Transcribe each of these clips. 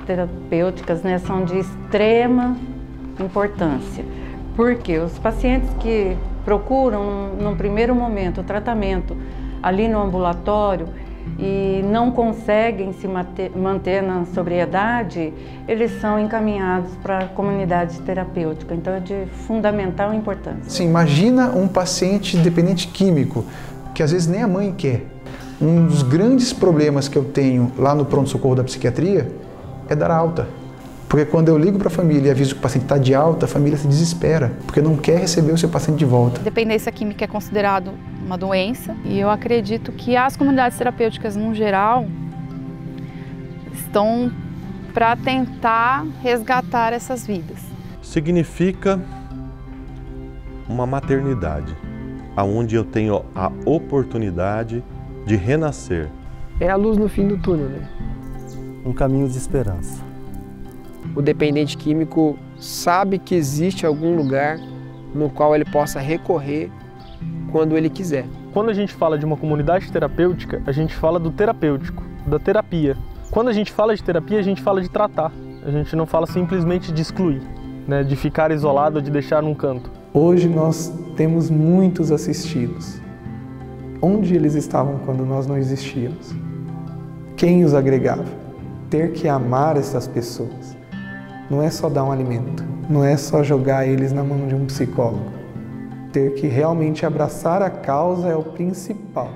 terapêuticas, né, são de extrema importância, porque os pacientes que procuram, num primeiro momento, o tratamento ali no ambulatório e não conseguem se manter na sobriedade, eles são encaminhados para a comunidade terapêutica. Então é de fundamental importância. Sim, imagina um paciente dependente químico, que às vezes nem a mãe quer. Um dos grandes problemas que eu tenho lá no pronto-socorro da psiquiatria é dar alta. Porque quando eu ligo para a família e aviso que o paciente está de alta, a família se desespera, porque não quer receber o seu paciente de volta. Dependência química é considerado uma doença e eu acredito que as comunidades terapêuticas, no geral, estão para tentar resgatar essas vidas. Significa uma maternidade, onde eu tenho a oportunidade de renascer. É a luz no fim do túnel, né? Um caminho de esperança. O dependente químico sabe que existe algum lugar no qual ele possa recorrer quando ele quiser. Quando a gente fala de uma comunidade terapêutica, a gente fala do terapêutico, da terapia. Quando a gente fala de terapia, a gente fala de tratar. A gente não fala simplesmente de excluir, né? De ficar isolado ou de deixar num canto. Hoje nós temos muitos assistidos. Onde eles estavam quando nós não existíamos? Quem os agregava? Ter que amar essas pessoas. Não é só dar um alimento, não é só jogar eles na mão de um psicólogo. Ter que realmente abraçar a causa é o principal.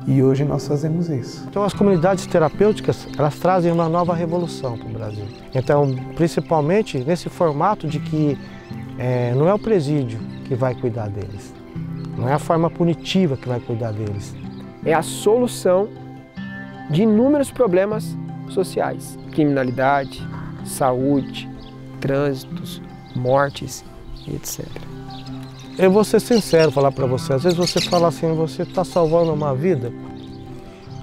E hoje nós fazemos isso. Então as comunidades terapêuticas, elas trazem uma nova revolução para o Brasil. Então, principalmente nesse formato de que não é o presídio que vai cuidar deles, não é a forma punitiva que vai cuidar deles. É a solução de inúmeros problemas sociais, criminalidade, saúde, trânsitos, mortes e etc. Eu vou ser sincero, falar para você, às vezes você fala assim, você está salvando uma vida.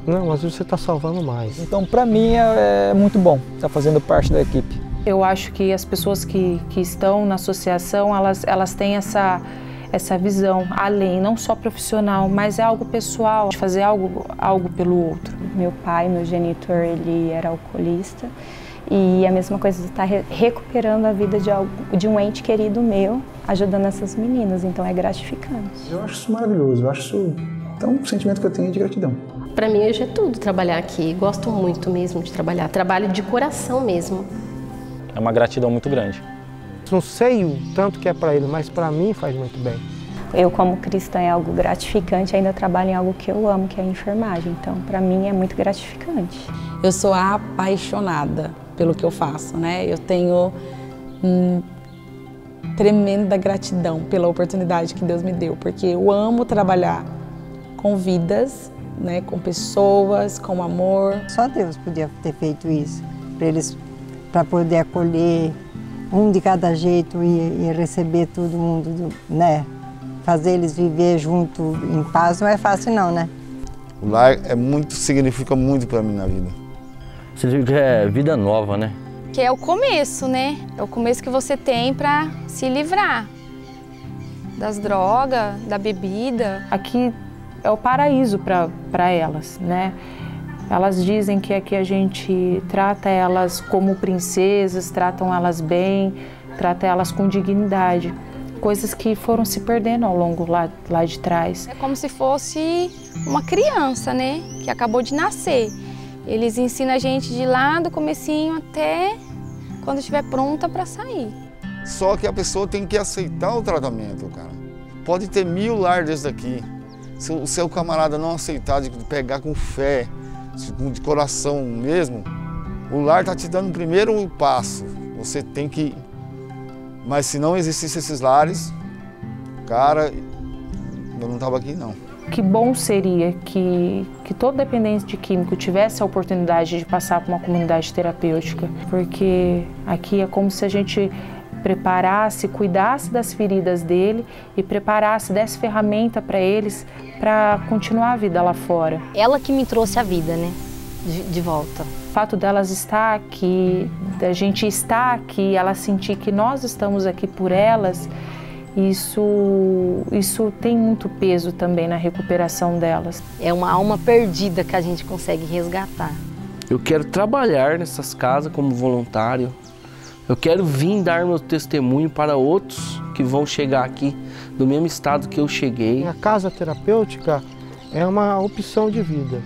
Não, às vezes você está salvando mais. Então, para mim, é muito bom estar fazendo parte da equipe. Eu acho que as pessoas que estão na associação, elas têm essa visão além, não só profissional, mas é algo pessoal, de fazer algo pelo outro. Meu pai, meu genitor, ele era alcoolista. E a mesma coisa, estar recuperando a vida de um ente querido meu, ajudando essas meninas, então é gratificante. Eu acho isso maravilhoso, eu acho isso um sentimento que eu tenho de gratidão. Para mim hoje é tudo trabalhar aqui, gosto muito mesmo de trabalhar, trabalho de coração mesmo. É uma gratidão muito grande. Não sei o tanto que é para ele, mas para mim faz muito bem. Eu, como cristã, é algo gratificante, ainda trabalho em algo que eu amo, que é a enfermagem, então para mim é muito gratificante. Eu sou apaixonada pelo que eu faço, né? Eu tenho tremenda gratidão pela oportunidade que Deus me deu, porque eu amo trabalhar com vidas, né? Com pessoas, com amor. Só Deus podia ter feito isso, para poder acolher um de cada jeito e receber todo mundo, né? Fazer eles viver junto em paz não é fácil não, né? O lar significa muito para mim na vida. Significa que é vida nova, né? Que é o começo, né? É o começo que você tem para se livrar das drogas, da bebida. Aqui é o paraíso para elas, né? Elas dizem que aqui a gente trata elas como princesas, tratam elas bem, trata elas com dignidade. Coisas que foram se perdendo ao longo lá de trás. É como se fosse uma criança, né? Que acabou de nascer. Eles ensinam a gente de lá do comecinho até quando estiver pronta para sair. Só que a pessoa tem que aceitar o tratamento, cara. Pode ter 1000 lar desse daqui. Se o seu camarada não aceitar, de pegar com fé, de coração mesmo, o lar está te dando o primeiro passo. Você tem que... Mas se não existissem esses lares, cara, eu não estava aqui não. Que bom seria que todo dependente de químico tivesse a oportunidade de passar por uma comunidade terapêutica, porque aqui é como se a gente preparasse, cuidasse das feridas dele e preparasse, desse ferramenta para eles para continuar a vida lá fora. Ela que me trouxe a vida, né, de volta. O fato delas estar aqui, da gente estar aqui, ela sentir que nós estamos aqui por elas, isso tem muito peso também na recuperação delas. É uma alma perdida que a gente consegue resgatar. Eu quero trabalhar nessas casas como voluntário. Eu quero vir dar meu testemunho para outros que vão chegar aqui do mesmo estado que eu cheguei. A casa terapêutica é uma opção de vida,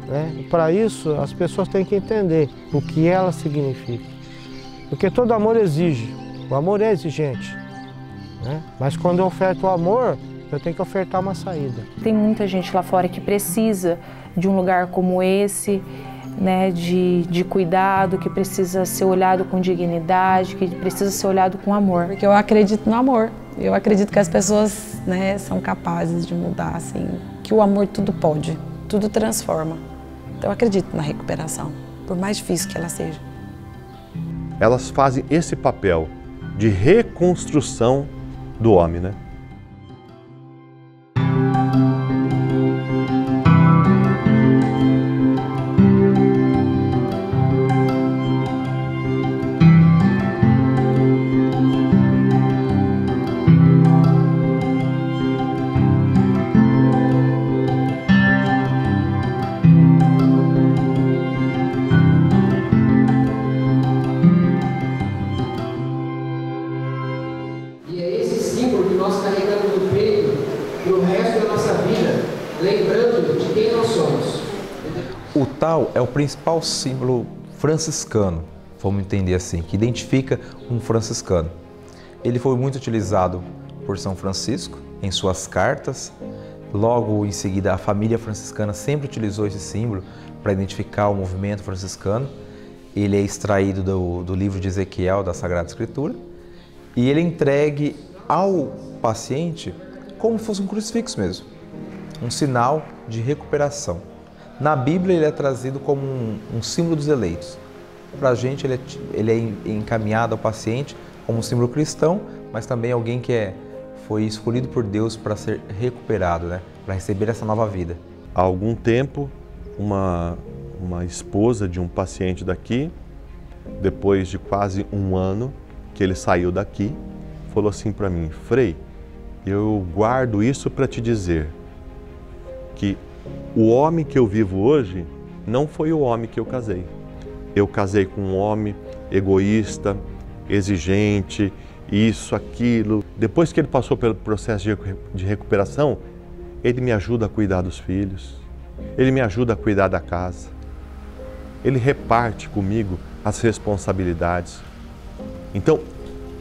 né? E para isso, as pessoas têm que entender o que ela significa. Porque todo amor exige, o amor é exigente, né? Mas quando eu oferto o amor, eu tenho que ofertar uma saída. Tem muita gente lá fora que precisa de um lugar como esse, né, de cuidado, que precisa ser olhado com dignidade, que precisa ser olhado com amor. Porque eu acredito no amor. Eu acredito que as pessoas, né, são capazes de mudar, assim, que o amor tudo pode, tudo transforma. Então eu acredito na recuperação, por mais difícil que ela seja. Elas fazem esse papel de reconstrução do homem, né? O tal é o principal símbolo franciscano, vamos entender assim, que identifica um franciscano. Ele foi muito utilizado por São Francisco em suas cartas. Logo em seguida, a família franciscana sempre utilizou esse símbolo para identificar o movimento franciscano. Ele é extraído do livro de Ezequiel, da Sagrada Escritura, e ele é entregue ao paciente como se fosse um crucifixo mesmo, um sinal de recuperação. Na Bíblia ele é trazido como um símbolo dos eleitos. Para a gente ele é encaminhado ao paciente como um símbolo cristão, mas também alguém que foi escolhido por Deus para ser recuperado, né? Para receber essa nova vida. Há algum tempo, uma esposa de um paciente daqui, depois de quase um ano que ele saiu daqui, falou assim para mim: Frei, eu guardo isso para te dizer que o homem que eu vivo hoje não foi o homem que eu casei. Eu casei com um homem egoísta, exigente, isso, aquilo. Depois que ele passou pelo processo de recuperação, ele me ajuda a cuidar dos filhos, ele me ajuda a cuidar da casa, ele reparte comigo as responsabilidades. Então,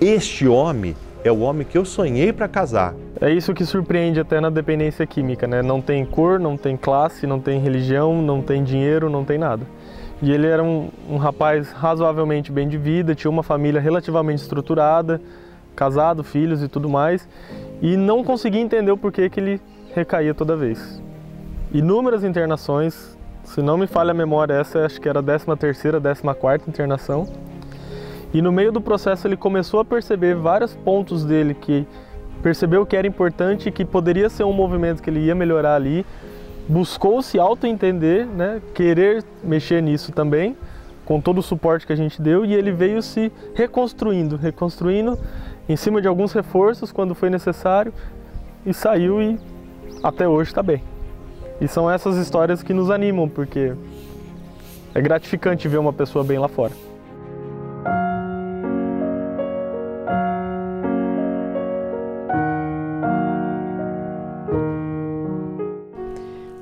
este homem é o homem que eu sonhei para casar. É isso que surpreende até na dependência química, né? Não tem cor, não tem classe, não tem religião, não tem dinheiro, não tem nada. E ele era um rapaz razoavelmente bem de vida, tinha uma família relativamente estruturada, casado, filhos e tudo mais, e não conseguia entender o porquê que ele recaía toda vez. Inúmeras internações, se não me falha a memória, essa acho que era a 13ª, 14ª internação. E no meio do processo ele começou a perceber vários pontos dele que percebeu que era importante e que poderia ser um movimento que ele ia melhorar ali. Buscou se auto-entender, né? Querer mexer nisso também, com todo o suporte que a gente deu, e ele veio se reconstruindo em cima de alguns reforços quando foi necessário, e saiu e até hoje está bem. E são essas histórias que nos animam, porque é gratificante ver uma pessoa bem lá fora.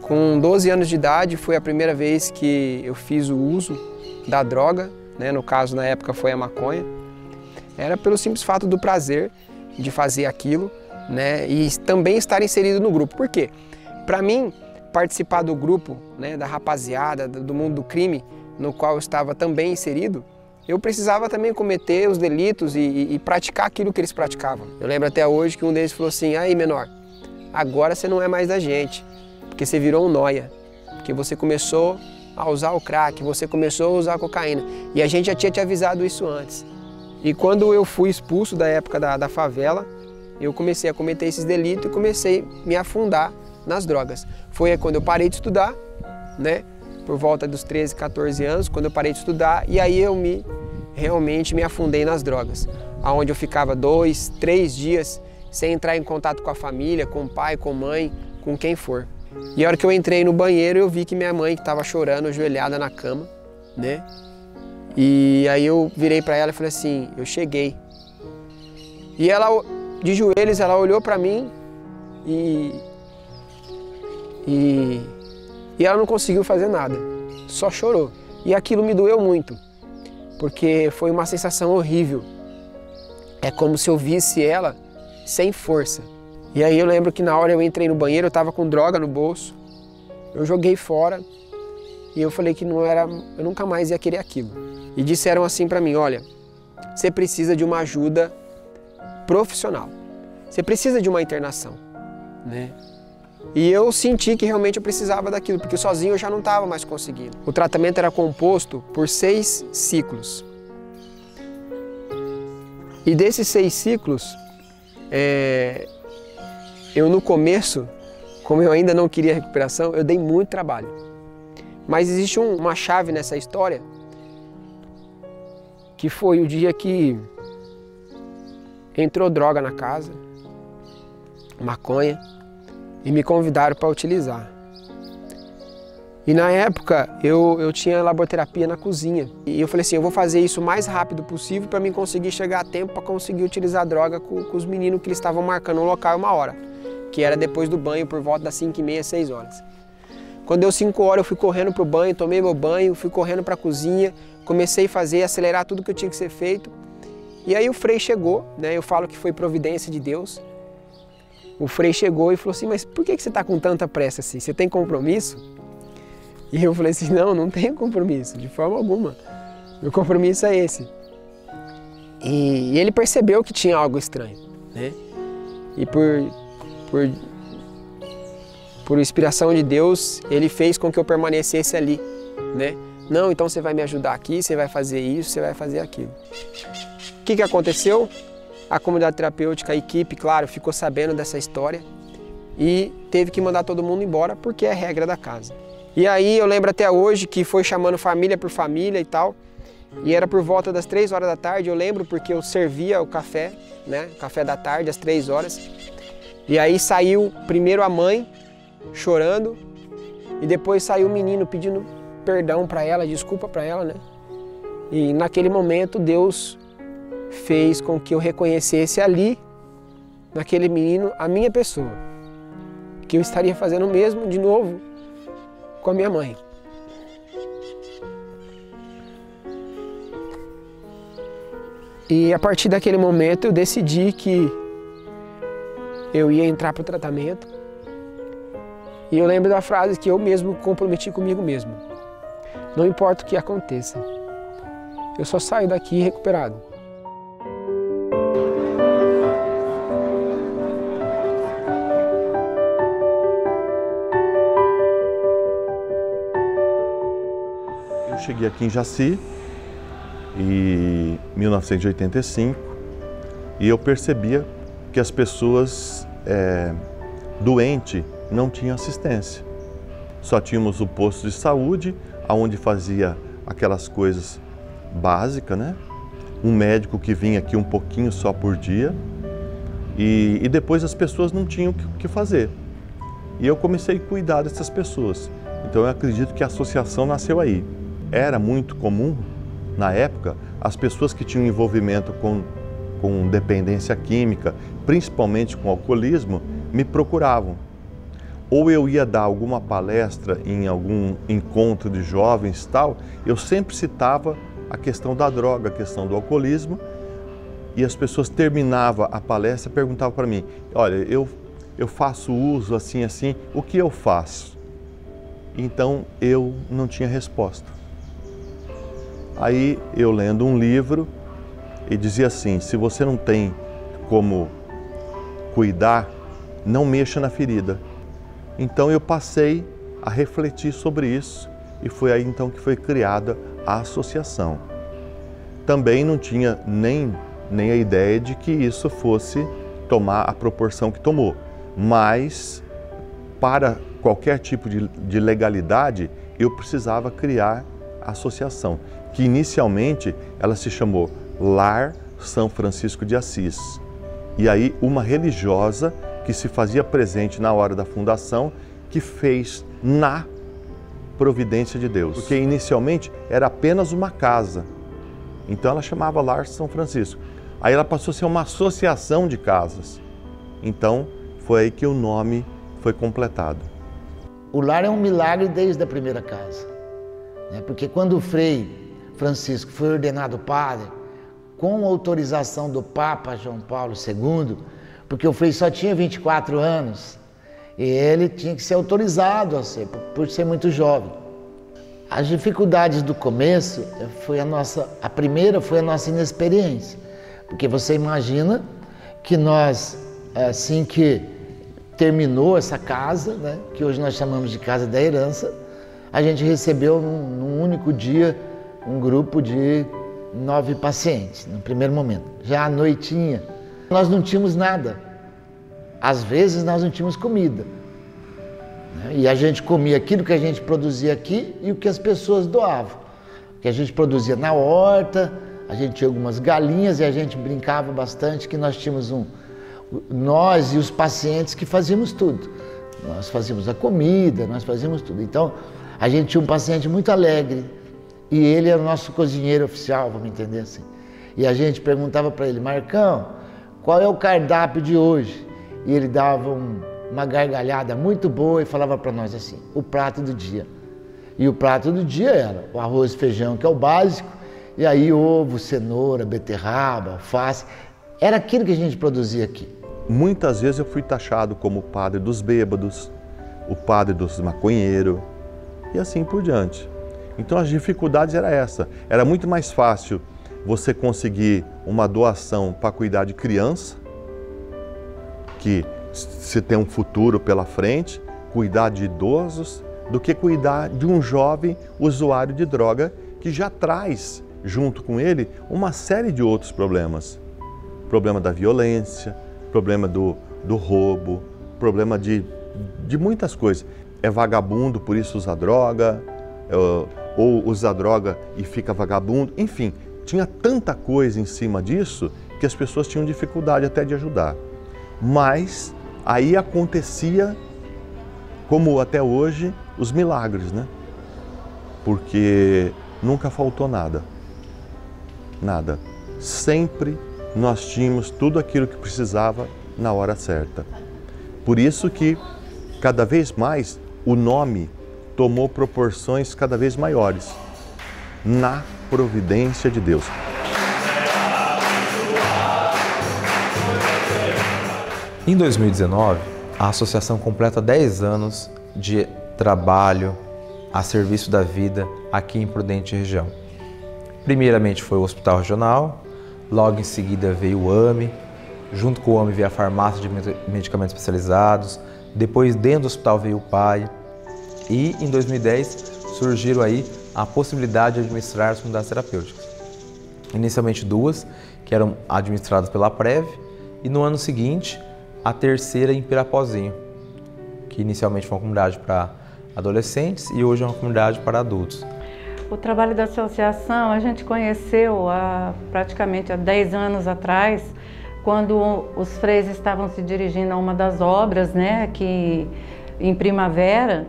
Com 12 anos de idade foi a primeira vez que eu fiz o uso da droga, né? No caso, na época, foi a maconha. Era pelo simples fato do prazer de fazer aquilo, né? E também estar inserido no grupo. Por quê? Para mim, participar do grupo, né, da rapaziada, do mundo do crime, no qual eu estava também inserido, eu precisava também cometer os delitos e praticar aquilo que eles praticavam. Eu lembro até hoje que um deles falou assim: aí, menor, agora você não é mais da gente, porque você virou um nóia, porque você começou a usar o crack, você começou a usar a cocaína, e a gente já tinha te avisado isso antes. E quando eu fui expulso da época da favela, eu comecei a cometer esses delitos e comecei a me afundar nas drogas. Foi aí quando eu parei de estudar, né? Por volta dos 13, 14 anos, quando eu parei de estudar, e aí eu realmente me afundei nas drogas, onde eu ficava 2, 3 dias sem entrar em contato com a família, com o pai, com a mãe, com quem for. E a hora que eu entrei no banheiro, eu vi que minha mãe, que estava chorando, ajoelhada na cama, né? E aí eu virei para ela e falei assim, eu cheguei. E ela, de joelhos, ela olhou para mim e ela não conseguiu fazer nada, só chorou. E aquilo me doeu muito, porque foi uma sensação horrível. É como se eu visse ela sem força. E aí eu lembro que na hora eu entrei no banheiro, eu tava com droga no bolso, eu joguei fora e eu falei que eu nunca mais ia querer aquilo. E disseram assim para mim, olha, você precisa de uma ajuda profissional, você precisa de uma internação, né? E eu senti que realmente eu precisava daquilo, porque sozinho eu já não estava mais conseguindo. O tratamento era composto por 6 ciclos. E desses 6 ciclos, eu no começo, como eu ainda não queria recuperação, eu dei muito trabalho. Mas existe uma chave nessa história, que foi o dia que entrou droga na casa, maconha, e me convidaram para utilizar. E na época eu tinha laboterapia na cozinha. E eu falei assim, eu vou fazer isso o mais rápido possível para mim conseguir chegar a tempo para conseguir utilizar a droga com os meninos que eles estavam marcando um local e uma hora, que era depois do banho, por volta das 5h30, 6 horas. Quando deu 5 horas eu fui correndo pro banho, tomei meu banho, fui correndo para a cozinha, comecei a fazer, acelerar tudo que eu tinha que ser feito. E aí o Frei chegou, né? Eu falo que foi providência de Deus. O Frei chegou e falou assim, mas por que você está com tanta pressa assim? Você tem compromisso? E eu falei assim, não tenho compromisso, de forma alguma. Meu compromisso é esse. E ele percebeu que tinha algo estranho, né? E por inspiração de Deus, ele fez com que eu permanecesse ali, né? Não, então você vai me ajudar aqui, você vai fazer isso, você vai fazer aquilo. O que aconteceu? A comunidade terapêutica, a equipe, claro, ficou sabendo dessa história e teve que mandar todo mundo embora porque é a regra da casa. E aí eu lembro até hoje que foi chamando família por família e tal, e era por volta das 3 horas da tarde, eu lembro porque eu servia o café, né, café da tarde às 3 horas, e aí saiu primeiro a mãe chorando e depois saiu o menino pedindo perdão para ela, desculpa para ela, né? E naquele momento Deus fez com que eu reconhecesse ali, naquele menino, a minha pessoa. Que eu estaria fazendo o mesmo de novo com a minha mãe. E a partir daquele momento eu decidi que eu ia entrar para o tratamento. E eu lembro da frase que eu mesmo comprometi comigo mesmo. Não importa o que aconteça, eu só saio daqui recuperado. Eu cheguei aqui em Jaci em 1985 e eu percebia que as pessoas doentes não tinham assistência. Só tínhamos o posto de saúde, onde fazia aquelas coisas básicas, né? Um médico que vinha aqui um pouquinho só por dia e depois as pessoas não tinham o que fazer. E eu comecei a cuidar dessas pessoas. Então eu acredito que a associação nasceu aí. Era muito comum, na época, as pessoas que tinham envolvimento com dependência química, principalmente com alcoolismo, me procuravam. Ou eu ia dar alguma palestra em algum encontro de jovens e tal, eu sempre citava a questão da droga, a questão do alcoolismo, e as pessoas terminavam a palestra e perguntavam para mim, olha, eu faço uso assim, assim, o que eu faço? Então eu não tinha resposta. Aí eu lendo um livro e dizia assim, se você não tem como cuidar, não mexa na ferida. Então eu passei a refletir sobre isso e foi aí então que foi criada a associação. Também não tinha nem a ideia de que isso fosse tomar a proporção que tomou, mas para qualquer tipo de legalidade eu precisava criar a associação, que inicialmente ela se chamou Lar São Francisco de Assis. E aí uma religiosa que se fazia presente na hora da fundação, que fez na providência de Deus. Porque inicialmente era apenas uma casa. Então ela chamava Lar São Francisco. Aí ela passou a ser uma associação de casas. Então foi aí que o nome foi completado. O lar é um milagre desde a primeira casa, né? Porque quando o Frei Francisco foi ordenado padre, com autorização do Papa João Paulo II, porque o Frei só tinha 24 anos, e ele tinha que ser autorizado a ser, por ser muito jovem. As dificuldades do começo, a primeira foi a nossa inexperiência, porque você imagina que nós, assim que terminou essa casa, né, que hoje nós chamamos de Casa da Herança, a gente recebeu num único dia um grupo de 9 pacientes, no primeiro momento. Já à noitinha, nós não tínhamos nada. Às vezes nós não tínhamos comida. Né? E a gente comia aquilo que a gente produzia aqui e o que as pessoas doavam. O que a gente produzia na horta, a gente tinha algumas galinhas e a gente brincava bastante que nós tínhamos nós e os pacientes que fazíamos tudo. Nós fazíamos a comida, nós fazíamos tudo. Então, a gente tinha um paciente muito alegre e ele era o nosso cozinheiro oficial, vamos entender assim. E a gente perguntava para ele, Marcão, qual é o cardápio de hoje? E ele dava uma gargalhada muito boa e falava para nós assim, o prato do dia. E o prato do dia era o arroz e feijão, que é o básico, e aí ovo, cenoura, beterraba, alface. Era aquilo que a gente produzia aqui. Muitas vezes eu fui taxado como o padre dos bêbados, o padre dos maconheiros e assim por diante. Então as dificuldades era essa. Era muito mais fácil você conseguir uma doação para cuidar de criança, que se tem um futuro pela frente, cuidar de idosos, do que cuidar de um jovem usuário de droga que já traz junto com ele uma série de outros problemas. Problema da violência, problema do roubo, problema de muitas coisas. É vagabundo, por isso usa droga, ou usa droga e fica vagabundo. Enfim, tinha tanta coisa em cima disso que as pessoas tinham dificuldade até de ajudar. Mas aí acontecia, como até hoje, os milagres, né? Porque nunca faltou nada. Nada. Sempre nós tínhamos tudo aquilo que precisava na hora certa. Por isso que, cada vez mais, o nome tomou proporções cada vez maiores, na providência de Deus. Em 2019, a associação completa 10 anos de trabalho a serviço da vida aqui em Prudente região. Primeiramente foi o Hospital Regional, logo em seguida veio o AME, junto com o AME veio a farmácia de medicamentos especializados, depois dentro do hospital veio o PAI e em 2010 surgiram aí a possibilidade de administrar as unidades terapêuticas. Inicialmente 2, que eram administradas pela PREV, e no ano seguinte a terceira em Pirapozinho, que inicialmente foi uma comunidade para adolescentes e hoje é uma comunidade para adultos. O trabalho da associação a gente conheceu praticamente há 10 anos atrás, quando os freis estavam se dirigindo a uma das obras, né, aqui em Primavera,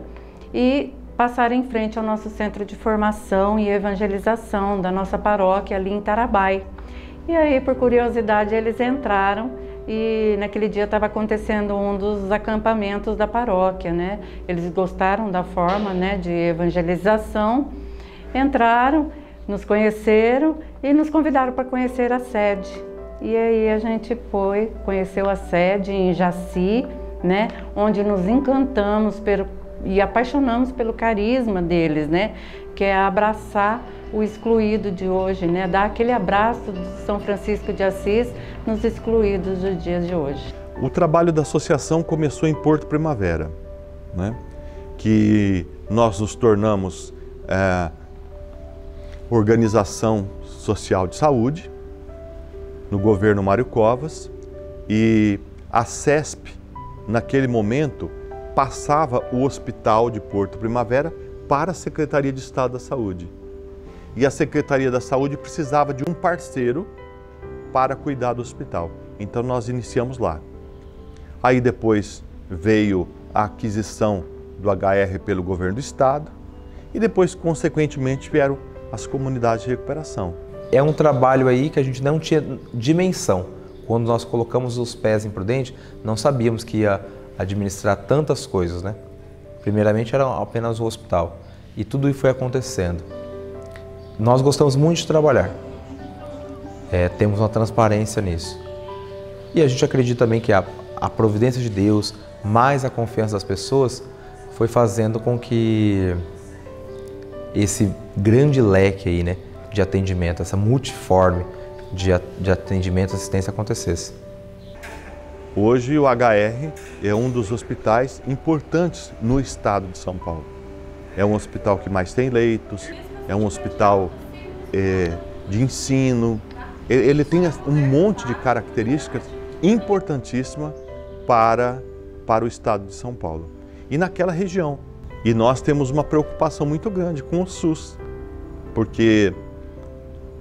e passaram em frente ao nosso centro de formação e evangelização da nossa paróquia ali em Tarabai. E aí, por curiosidade, eles entraram e naquele dia estava acontecendo um dos acampamentos da paróquia, né? Eles gostaram da forma, né, de evangelização, entraram, nos conheceram e nos convidaram para conhecer a sede. E aí a gente foi, conheceu a sede em Jaci, né, onde nos encantamos e apaixonamos pelo carisma deles, né, que é abraçar o excluído de hoje, né, dar aquele abraço de São Francisco de Assis nos excluídos dos dias de hoje. O trabalho da associação começou em Porto Primavera, né, que nós nos tornamos organização social de saúde, no governo Mário Covas, e a CESP, naquele momento, passava o Hospital de Porto Primavera para a Secretaria de Estado da Saúde. E a Secretaria da Saúde precisava de um parceiro para cuidar do hospital. Então nós iniciamos lá. Aí depois veio a aquisição do HR pelo governo do Estado, e depois, consequentemente, vieram as comunidades de recuperação. É um trabalho aí que a gente não tinha dimensão. Quando nós colocamos os pés em Prudente, não sabíamos que ia administrar tantas coisas, né? Primeiramente era apenas o hospital e tudo isso foi acontecendo. Nós gostamos muito de trabalhar, temos uma transparência nisso. E a gente acredita também que a providência de Deus, mais a confiança das pessoas, foi fazendo com que esse grande leque aí, né, de atendimento, essa multiforme de atendimento e assistência acontecesse. Hoje o HR é um dos hospitais importantes no estado de São Paulo. É um hospital que mais tem leitos, é um hospital de ensino, ele tem um monte de características importantíssimas para o estado de São Paulo e naquela região. E nós temos uma preocupação muito grande com o SUS, porque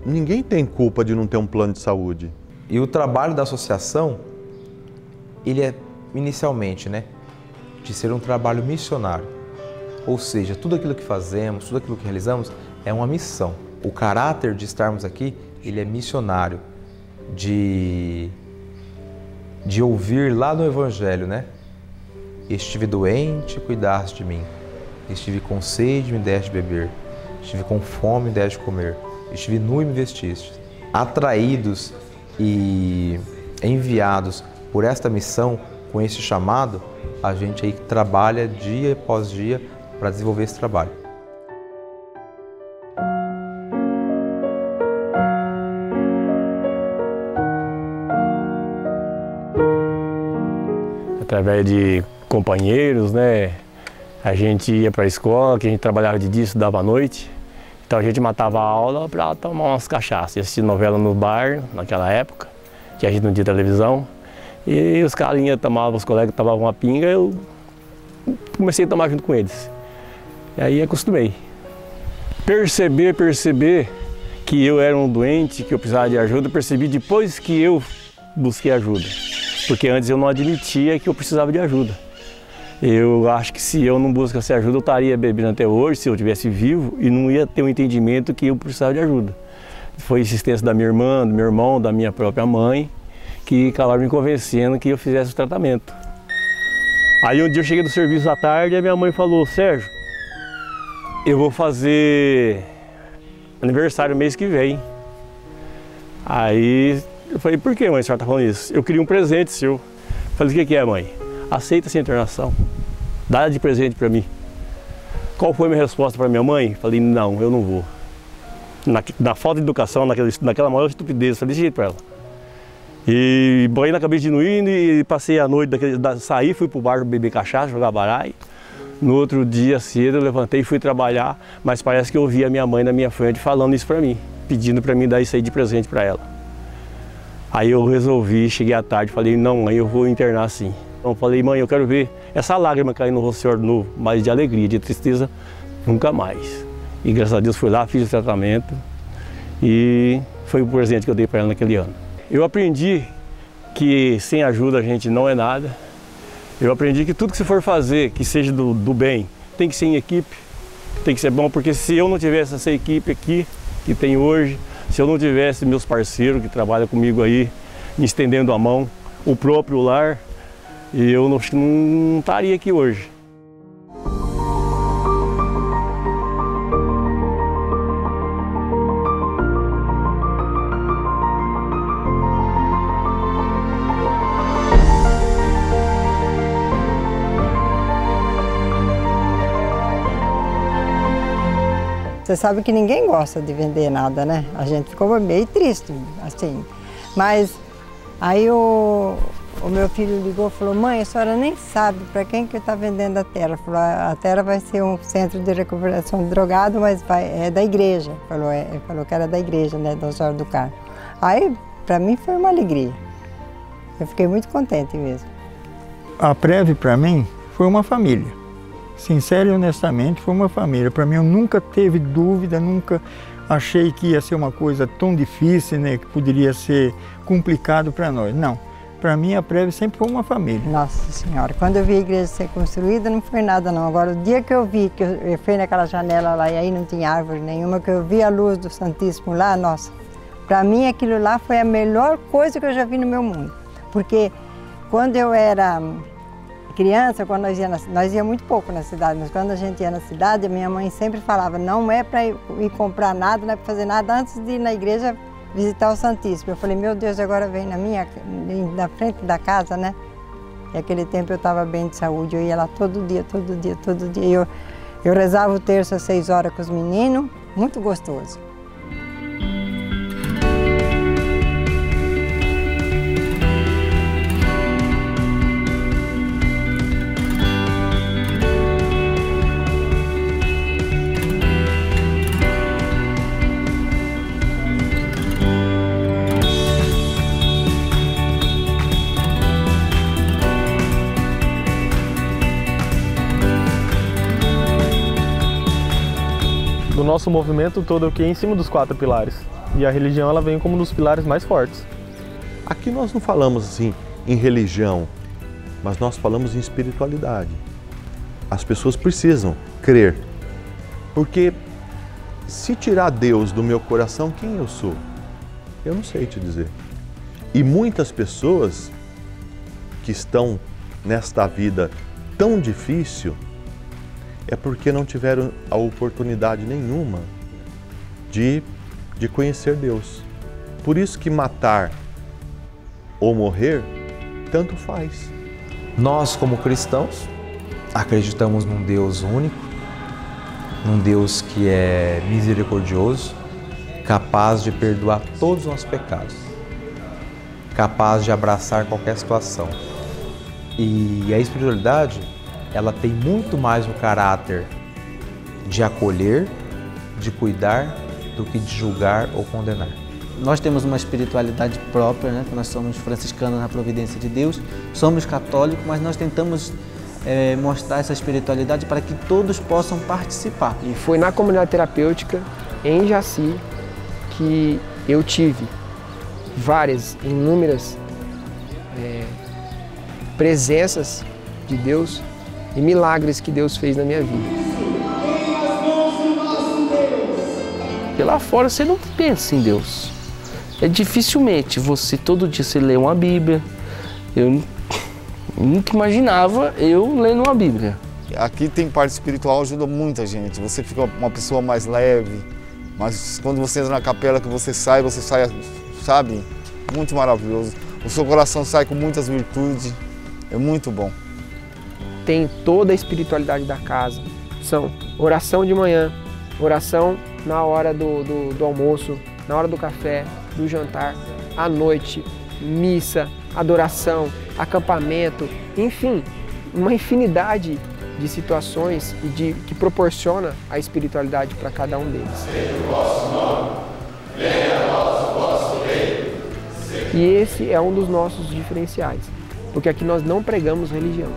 ninguém tem culpa de não ter um plano de saúde. E o trabalho da associação, ele é inicialmente, né, de ser um trabalho missionário. Ou seja, tudo aquilo que fazemos, tudo aquilo que realizamos é uma missão. O caráter de estarmos aqui, ele é missionário, de ouvir lá no Evangelho, né? Estive doente, cuidaste de mim. Estive com sede, me deste de beber. Estive com fome, me deste de comer. Estive nu e me vestiste. Atraídos e enviados por esta missão, com esse chamado, a gente aí trabalha dia após dia para desenvolver esse trabalho. Através de companheiros, né? A gente ia para a escola, que a gente trabalhava de dia, estudava à noite. Então a gente matava a aula para tomar umas cachaças, assistir novela no bar, naquela época, que a gente não tinha televisão. E os carinhas tomavam, os colegas tomavam uma pinga, eu comecei a tomar junto com eles. E aí acostumei. Perceber que eu era um doente, que eu precisava de ajuda, percebi depois que eu busquei ajuda. Porque antes eu não admitia que eu precisava de ajuda. Eu acho que se eu não buscasse ajuda, eu estaria bebendo até hoje, se eu estivesse vivo, e não ia ter um entendimento que eu precisava de ajuda. Foi a insistência da minha irmã, do meu irmão, da minha própria mãe, que acabaram me convencendo que eu fizesse o tratamento. Aí um dia eu cheguei do serviço à tarde e a minha mãe falou: Sérgio, eu vou fazer aniversário mês que vem. Aí eu falei: por que, mãe, a senhora está falando isso? Eu queria um presente seu. Eu falei: o que é, mãe? Aceita essa internação, dá de presente para mim. Qual foi a minha resposta para minha mãe? Falei: não, eu não vou. Na falta de educação, naquela maior estupidez, falei desse jeito para ela. E banhei na cabeça de não ir e passei a noite, saí, fui pro bar beber cachaça, jogar baralho. No outro dia cedo eu levantei e fui trabalhar, mas parece que eu ouvi a minha mãe na minha frente falando isso para mim, pedindo para mim dar isso aí de presente para ela. Aí eu resolvi, cheguei à tarde, falei: não, mãe, eu vou internar sim. Então falei: mãe, eu quero ver essa lágrima cair no rosto de novo, mas de alegria, de tristeza, nunca mais. E graças a Deus fui lá, fiz o tratamento e foi o presente que eu dei para ela naquele ano. Eu aprendi que sem ajuda a gente não é nada. Eu aprendi que tudo que você for fazer, que seja do bem, tem que ser em equipe, tem que ser bom, porque se eu não tivesse essa equipe aqui, que tem hoje, se eu não tivesse meus parceiros que trabalham comigo aí, me estendendo a mão, o próprio lar, eu não estaria aqui hoje. Você sabe que ninguém gosta de vender nada, né? A gente ficou meio triste, assim. Mas aí o meu filho ligou e falou: mãe, a senhora nem sabe para quem que está vendendo a terra. Falou: a terra vai ser um centro de recuperação de drogado, mas é da igreja. Falou que era da igreja, né, Nossa Senhora do Carmo. Aí, para mim, foi uma alegria. Eu fiquei muito contente mesmo. A Prev, para mim, foi uma família. Sincero e honestamente, foi uma família. Para mim, eu nunca teve dúvida, nunca achei que ia ser uma coisa tão difícil, né, que poderia ser complicado para nós. Não, para mim a Preve sempre foi uma família. Nossa Senhora, quando eu vi a igreja ser construída não foi nada não. Agora o dia que eu vi, que eu fui naquela janela lá e aí não tinha árvore nenhuma, que eu vi a luz do Santíssimo lá, nossa, para mim aquilo lá foi a melhor coisa que eu já vi no meu mundo. Porque quando eu era criança, quando nós íamos muito pouco na cidade, mas quando a gente ia na cidade, a minha mãe sempre falava, não é para ir comprar nada, não é para fazer nada antes de ir na igreja visitar o Santíssimo. Eu falei, meu Deus, agora vem na frente da casa, né? E aquele tempo eu estava bem de saúde, eu ia lá todo dia. Eu rezava o terço às 6 horas com os meninos, muito gostoso. O nosso movimento todo aqui é em cima dos 4 pilares. E a religião ela vem como um dos pilares mais fortes. Aqui nós não falamos assim em religião, mas nós falamos em espiritualidade. As pessoas precisam crer. Porque se tirar Deus do meu coração, quem eu sou? Eu não sei te dizer. E muitas pessoas que estão nesta vida tão difícil é porque não tiveram a oportunidade nenhuma de conhecer Deus. Por isso que matar ou morrer, tanto faz. Nós, como cristãos, acreditamos num Deus único, num Deus que é misericordioso, capaz de perdoar todos os nossos pecados, capaz de abraçar qualquer situação. E a espiritualidade, ela tem muito mais o caráter de acolher, de cuidar, do que de julgar ou condenar. Nós temos uma espiritualidade própria, né? Nós somos franciscanos na providência de Deus, somos católicos, mas nós tentamos mostrar essa espiritualidade para que todos possam participar. E foi na comunidade terapêutica, em Jaci, que eu tive inúmeras presenças de Deus e milagres que Deus fez na minha vida. Porque lá fora você não pensa em Deus. É dificilmente você, todo dia você lê uma Bíblia. Eu nunca imaginava eu lendo uma Bíblia. Aqui tem parte espiritual, ajuda muita gente. Você fica uma pessoa mais leve, mas quando você entra na capela, que você sai, sabe, muito maravilhoso. O seu coração sai com muitas virtudes, é muito bom. Tem toda a espiritualidade da casa. São oração de manhã, oração na hora do almoço, na hora do café, do jantar, à noite, missa, adoração, acampamento, enfim, uma infinidade de situações que proporciona a espiritualidade para cada um deles. Seja o vosso nome, venha a nós o vosso reino. E esse é um dos nossos diferenciais, porque aqui nós não pregamos religião.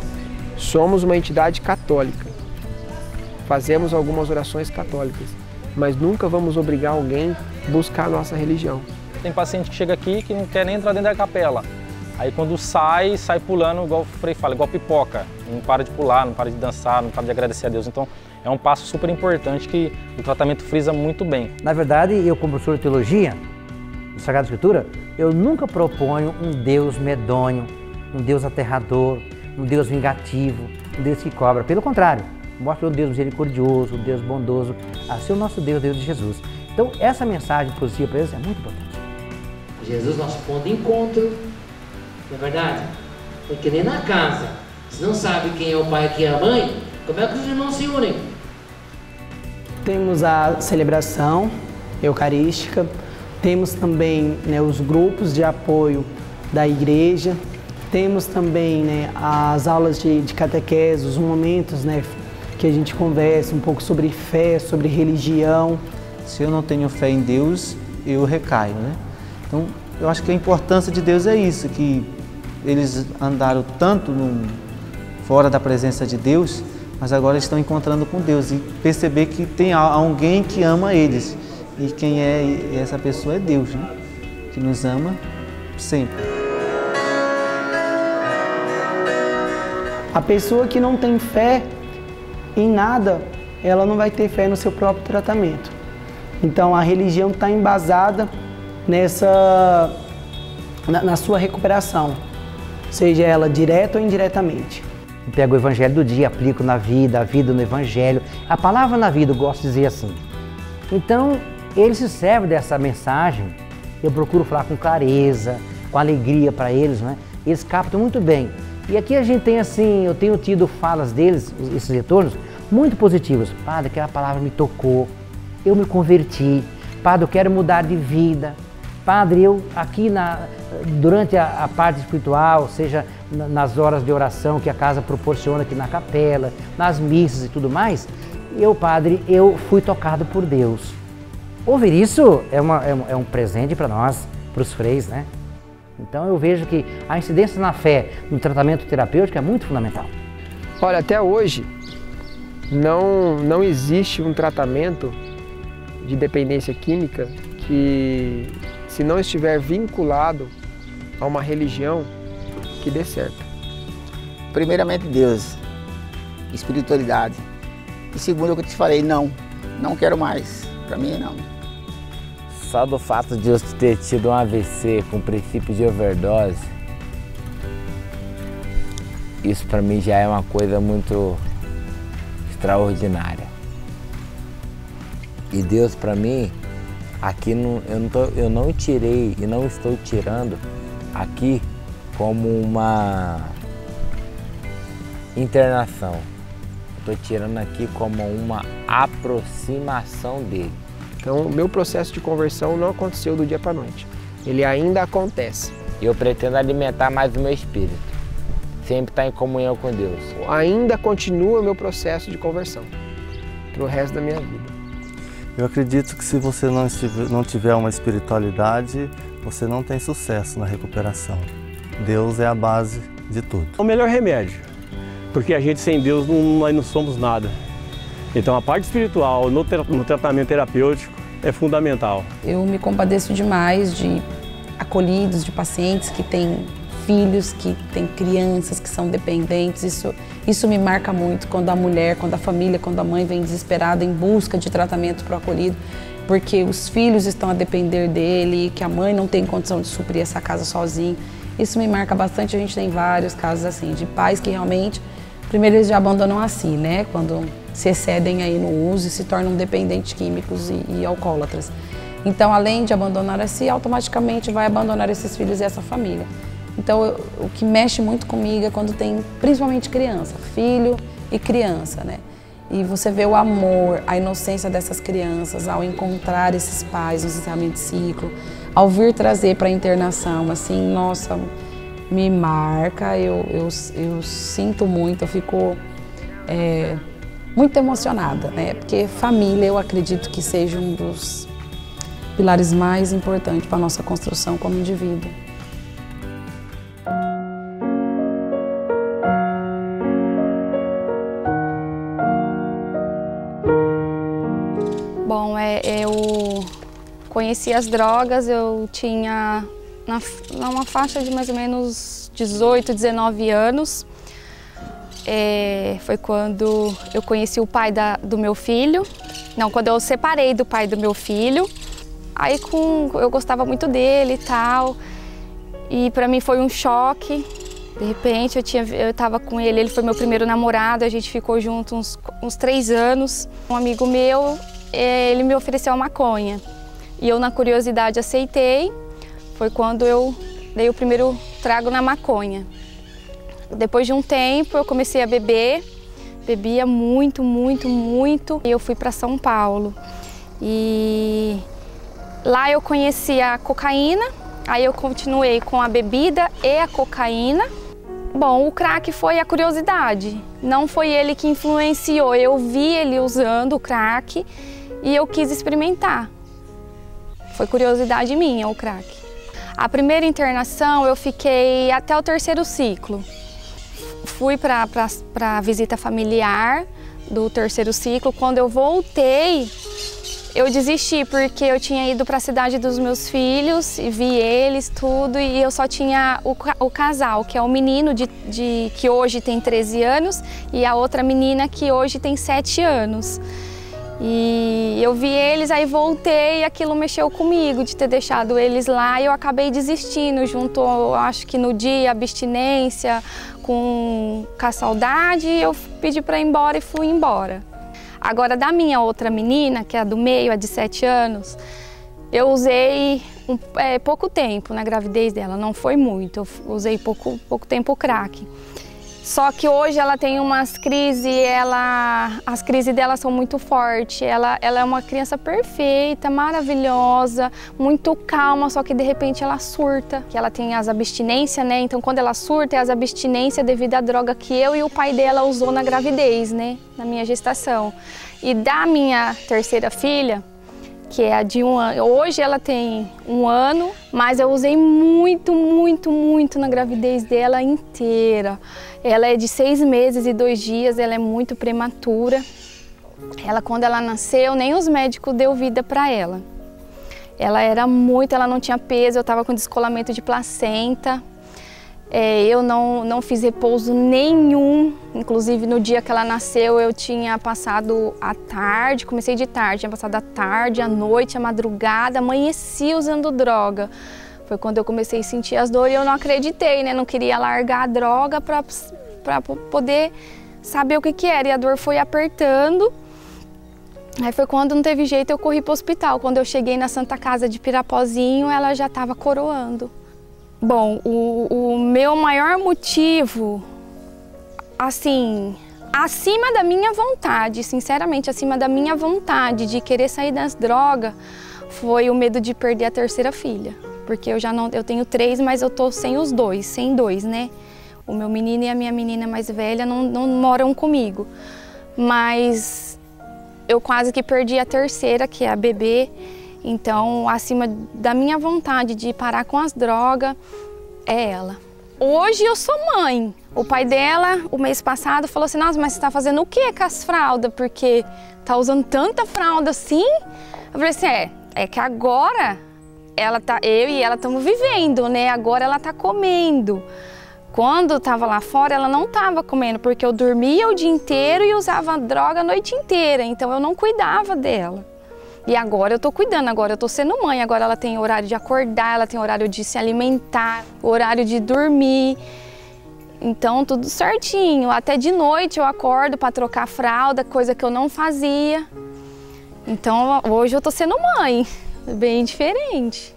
Somos uma entidade católica, fazemos algumas orações católicas, mas nunca vamos obrigar alguém a buscar a nossa religião. Tem paciente que chega aqui que não quer nem entrar dentro da capela. Aí quando sai pulando, igual o Frei fala, igual pipoca. Não para de pular, não para de dançar, não para de agradecer a Deus. Então é um passo super importante que o tratamento frisa muito bem. Na verdade, eu como professor de teologia, de Sagrada Escritura, eu nunca proponho um Deus medonho, um Deus aterrador, um Deus vingativo, um Deus que cobra. Pelo contrário, mostra um Deus misericordioso, um Deus bondoso, a ser o nosso Deus, Deus de Jesus. Então essa mensagem positiva para eles é muito importante. Jesus, nosso ponto de encontro, não é verdade? Porque nem na casa, se não sabe quem é o pai e quem é a mãe, como é que os irmãos se unem? Temos a celebração eucarística, temos também, né, os grupos de apoio da igreja, temos também, né, as aulas de catequese, os momentos, né, que a gente conversa um pouco sobre fé, sobre religião. Se eu não tenho fé em Deus, eu recaio, né? Então, eu acho que a importância de Deus é isso, que eles andaram tanto fora da presença de Deus, mas agora estão encontrando com Deus e perceber que tem alguém que ama eles. E quem é essa pessoa é Deus, né? Que nos ama sempre. A pessoa que não tem fé em nada, ela não vai ter fé no seu próprio tratamento. Então a religião está embasada na sua recuperação, seja ela direta ou indiretamente. Eu pego o evangelho do dia, aplico na vida, a vida no evangelho. A palavra na vida, eu gosto de dizer assim. Então, eles se servem dessa mensagem, eu procuro falar com clareza, com alegria para eles, né? Eles captam muito bem. E aqui a gente tem assim, eu tenho tido falas deles, esses retornos, muito positivos. Padre, aquela palavra me tocou, eu me converti. Padre, eu quero mudar de vida. Padre, eu aqui durante a parte espiritual, seja nas horas de oração que a casa proporciona aqui na capela, nas missas e tudo mais, Padre, eu fui tocado por Deus. Ouvir isso é um presente para nós, para os freis, né? Então eu vejo que a incidência na fé no tratamento terapêutico é muito fundamental. Olha, até hoje não existe um tratamento de dependência química que, se não estiver vinculado a uma religião, que dê certo. Primeiramente Deus, espiritualidade. E segundo, o que eu te falei, não quero mais. Para mim, não. Só do fato de eu ter tido um AVC com princípio de overdose, isso para mim já é uma coisa muito extraordinária. E Deus para mim, aqui eu não tirei e não estou tirando aqui como uma internação. Estou tirando aqui como uma aproximação dele. Então, o meu processo de conversão não aconteceu do dia para a noite. Ele ainda acontece. Eu pretendo alimentar mais o meu espírito. Sempre estar em comunhão com Deus. Ainda continua o meu processo de conversão para o resto da minha vida. Eu acredito que se você não tiver uma espiritualidade, você não tem sucesso na recuperação. Deus é a base de tudo. É o melhor remédio, porque a gente sem Deus nós não somos nada. Então a parte espiritual no tratamento terapêutico é fundamental. Eu me compadeço demais de acolhidos, de pacientes que têm filhos, que têm crianças que são dependentes. Isso me marca muito quando a mulher, quando a família, quando a mãe vem desesperada em busca de tratamento para o acolhido, porque os filhos estão a depender dele, que a mãe não tem condição de suprir essa casa sozinha. Isso me marca bastante. A gente tem vários casos assim, de pais que realmente, primeiro eles já abandonam a si, né? Quando se excedem aí no uso e se tornam dependentes químicos e alcoólatras. Então, além de abandonar a si, automaticamente vai abandonar esses filhos e essa família. Então, o que mexe muito comigo é quando tem, principalmente criança, filho e criança, né? E você vê o amor, a inocência dessas crianças ao encontrar esses pais no encerramento de ciclo, ao vir trazer para a internação, assim, nossa, me marca, eu sinto muito, eu fico muito emocionada, né? Porque família, eu acredito que seja um dos pilares mais importantes para a nossa construção como indivíduo. Bom, eu conheci as drogas, eu tinha numa faixa de mais ou menos 18, 19 anos. Foi quando eu conheci o pai do meu filho. Não, quando eu separei do pai do meu filho. Aí eu gostava muito dele e tal. E pra mim foi um choque. De repente eu tava com ele foi meu primeiro namorado, a gente ficou junto uns 3 anos. Um amigo meu, ele me ofereceu a maconha. E eu, na curiosidade, aceitei. Foi quando eu dei o primeiro trago na maconha. Depois de um tempo, eu comecei a beber. Bebia muito, muito, muito. E eu fui para São Paulo. E lá eu conheci a cocaína. Aí eu continuei com a bebida e a cocaína. Bom, o crack foi a curiosidade. Não foi ele que influenciou. Eu vi ele usando o crack e eu quis experimentar. Foi curiosidade minha, o crack. A primeira internação eu fiquei até o 3º ciclo. Fui para a visita familiar do 3º ciclo. Quando eu voltei, Eu desisti porque eu tinha ido para a cidade dos meus filhos e vi eles, tudo, e eu só tinha o casal, que é o menino que hoje tem 13 anos e a outra menina que hoje tem 7 anos. E eu vi eles, aí voltei e aquilo mexeu comigo, de ter deixado eles lá, e eu acabei desistindo, junto, acho que no dia, abstinência, com a saudade, eu pedi para ir embora e fui embora. Agora, da minha outra menina, que é a do meio, a de 7 anos, eu usei pouco tempo na gravidez dela, não foi muito, eu usei pouco tempo o crack. Só que hoje ela tem umas crises, as crises dela são muito fortes. Ela é uma criança perfeita, maravilhosa, muito calma, só que de repente ela surta. Que ela tem as abstinências, né? Então quando ela surta é as abstinências devido à droga que eu e o pai dela usou na gravidez, né? Na minha gestação. E da minha terceira filha, que é a de 1 ano. Hoje ela tem 1 ano, mas eu usei muito na gravidez dela inteira. Ela é de 6 meses e 2 dias, ela é muito prematura. Quando ela nasceu, nem os médicos deu vida para ela. Ela não tinha peso, eu estava com descolamento de placenta. Eu não fiz repouso nenhum, inclusive no dia que ela nasceu eu tinha passado a tarde, comecei de tarde, tinha passado a tarde, a noite, a madrugada, amanheci usando droga. Foi quando eu comecei a sentir as dores e eu não acreditei, né? Não queria largar a droga para poder saber o que era, e a dor foi apertando. Aí foi quando não teve jeito, eu corri para o hospital. Quando eu cheguei na Santa Casa de Pirapozinho, ela já estava coroando. Bom, o meu maior motivo, assim, acima da minha vontade, sinceramente, acima da minha vontade de querer sair das drogas, foi o medo de perder a terceira filha. Porque eu tenho 3, mas eu tô sem dois, né? O meu menino e a minha menina mais velha não moram comigo. Mas eu quase que perdi a terceira, que é a bebê. Então, acima da minha vontade de parar com as drogas, é ela. Hoje eu sou mãe. O pai dela, o mês passado, falou assim, nossa, mas você tá fazendo o que com as fraldas? Porque tá usando tanta fralda assim? Eu falei assim, é que agora eu e ela estamos vivendo, né? Agora ela tá comendo. Quando estava lá fora, ela não estava comendo, porque eu dormia o dia inteiro e usava droga a noite inteira. Então eu não cuidava dela. E agora eu tô cuidando, agora eu tô sendo mãe, agora ela tem horário de acordar, ela tem horário de se alimentar, horário de dormir. Então tudo certinho, até de noite eu acordo para trocar fralda, coisa que eu não fazia. Então hoje eu tô sendo mãe, bem diferente.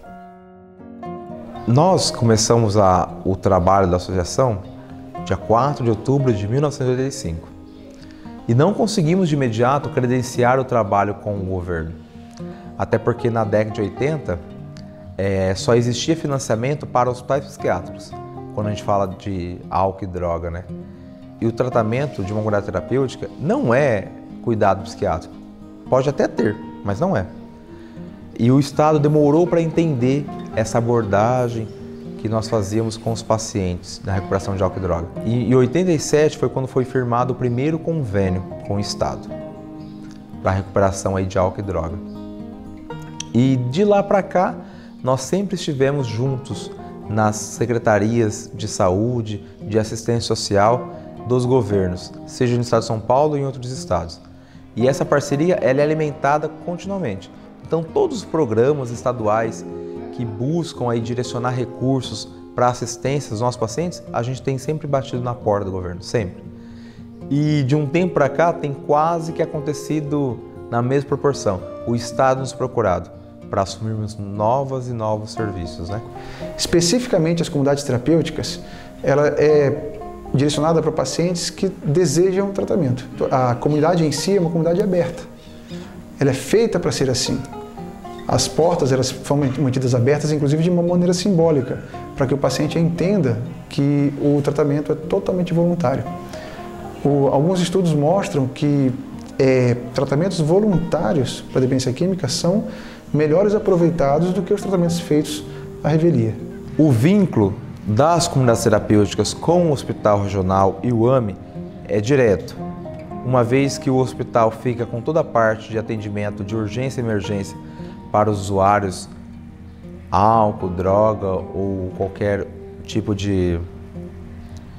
Nós começamos o trabalho da associação dia 4 de outubro de 1985 e não conseguimos de imediato credenciar o trabalho com o governo. Até porque na década de 80 só existia financiamento para hospitais psiquiátricos, quando a gente fala de álcool e droga, né? E o tratamento de uma comunidade terapêutica não é cuidado psiquiátrico. Pode até ter, mas não é. E o Estado demorou para entender essa abordagem que nós fazíamos com os pacientes na recuperação de álcool e droga. E em 87 foi quando foi firmado o primeiro convênio com o Estado para a recuperação aí de álcool e droga. E de lá para cá, nós sempre estivemos juntos nas secretarias de saúde, de assistência social dos governos, seja no estado de São Paulo ou em outros estados. E essa parceria ela é alimentada continuamente. Então, todos os programas estaduais que buscam aí direcionar recursos para assistência dos nossos pacientes, a gente tem sempre batido na porta do governo, sempre. E de um tempo para cá, tem quase que acontecido na mesma proporção. O Estado nos procurado para assumirmos novos serviços, né? Especificamente as comunidades terapêuticas, ela é direcionada para pacientes que desejam tratamento. A comunidade em si é uma comunidade aberta. Ela é feita para ser assim. As portas elas são mantidas abertas, inclusive de uma maneira simbólica, para que o paciente entenda que o tratamento é totalmente voluntário. Alguns estudos mostram que tratamentos voluntários para dependência química são melhores aproveitados do que os tratamentos feitos à revelia. O vínculo das comunidades terapêuticas com o Hospital Regional e o AME é direto. uma vez que o hospital fica com toda a parte de atendimento de urgência e emergência para os usuários, álcool, droga ou qualquer tipo de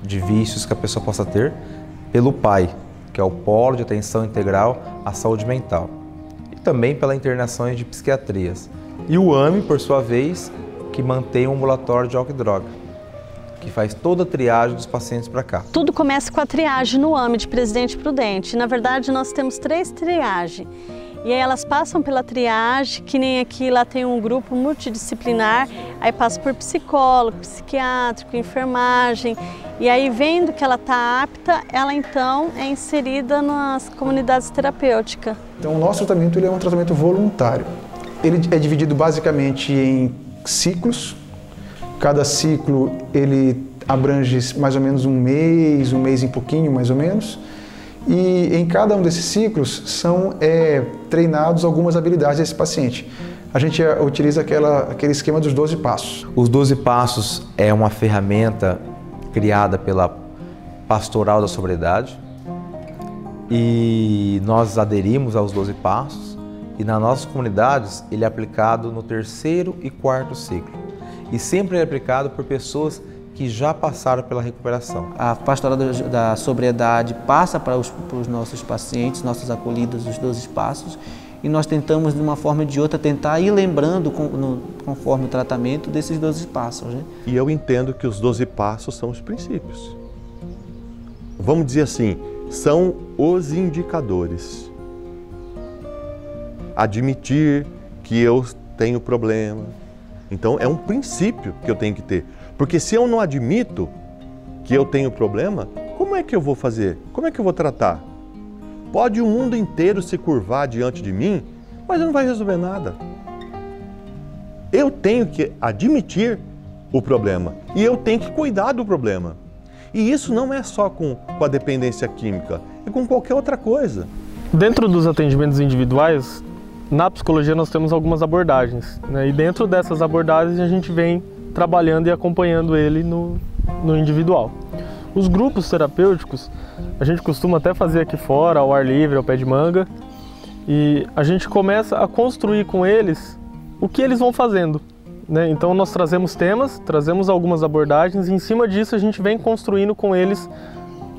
vícios que a pessoa possa ter, pelo PAI, que é o Polo de Atenção Integral à Saúde Mental, e também pela internações de psiquiatrias. E o AME, por sua vez, que mantém um ambulatório de álcool e droga, que faz toda a triagem dos pacientes para cá. Tudo começa com a triagem no AME de Presidente Prudente. Na verdade, nós temos 3 triagens. E aí elas passam pela triagem, que nem aqui, lá tem um grupo multidisciplinar, aí passa por psicólogo, psiquiátrico, enfermagem, e aí vendo que ela está apta, ela então é inserida nas comunidades terapêuticas. Então o nosso tratamento ele é um tratamento voluntário. Ele é dividido basicamente em ciclos. Cada ciclo ele abrange mais ou menos um mês e pouquinho mais ou menos. E em cada um desses ciclos são treinados algumas habilidades desse paciente. A gente utiliza aquele esquema dos 12 passos. Os 12 passos é uma ferramenta criada pela Pastoral da Sobriedade e nós aderimos aos 12 passos e nas nossas comunidades ele é aplicado no 3º e 4º ciclo e sempre é aplicado por pessoas que já passaram pela recuperação. A Pastoral da Sobriedade passa para os nossos pacientes, nossos acolhidos, os 12 passos, e nós tentamos, de uma forma ou de outra, tentar ir lembrando, conforme o tratamento, desses 12 passos. Né? E eu entendo que os 12 passos são os princípios. Vamos dizer assim, são os indicadores. Admitir que eu tenho problema. Então, é um princípio que eu tenho que ter. Porque se eu não admito que eu tenho problema, como é que eu vou fazer? Como é que eu vou tratar? Pode o mundo inteiro se curvar diante de mim, mas não vai resolver nada. Eu tenho que admitir o problema e eu tenho que cuidar do problema. E isso não é só com a dependência química, é com qualquer outra coisa. Dentro dos atendimentos individuais, na psicologia nós temos algumas abordagens, né? E dentro dessas abordagens a gente vem trabalhando e acompanhando ele no individual. Os grupos terapêuticos, a gente costuma até fazer aqui fora, ao ar livre, ao pé de manga, e a gente começa a construir com eles o que eles vão fazendo, né? Então nós trazemos temas, trazemos algumas abordagens e em cima disso a gente vem construindo com eles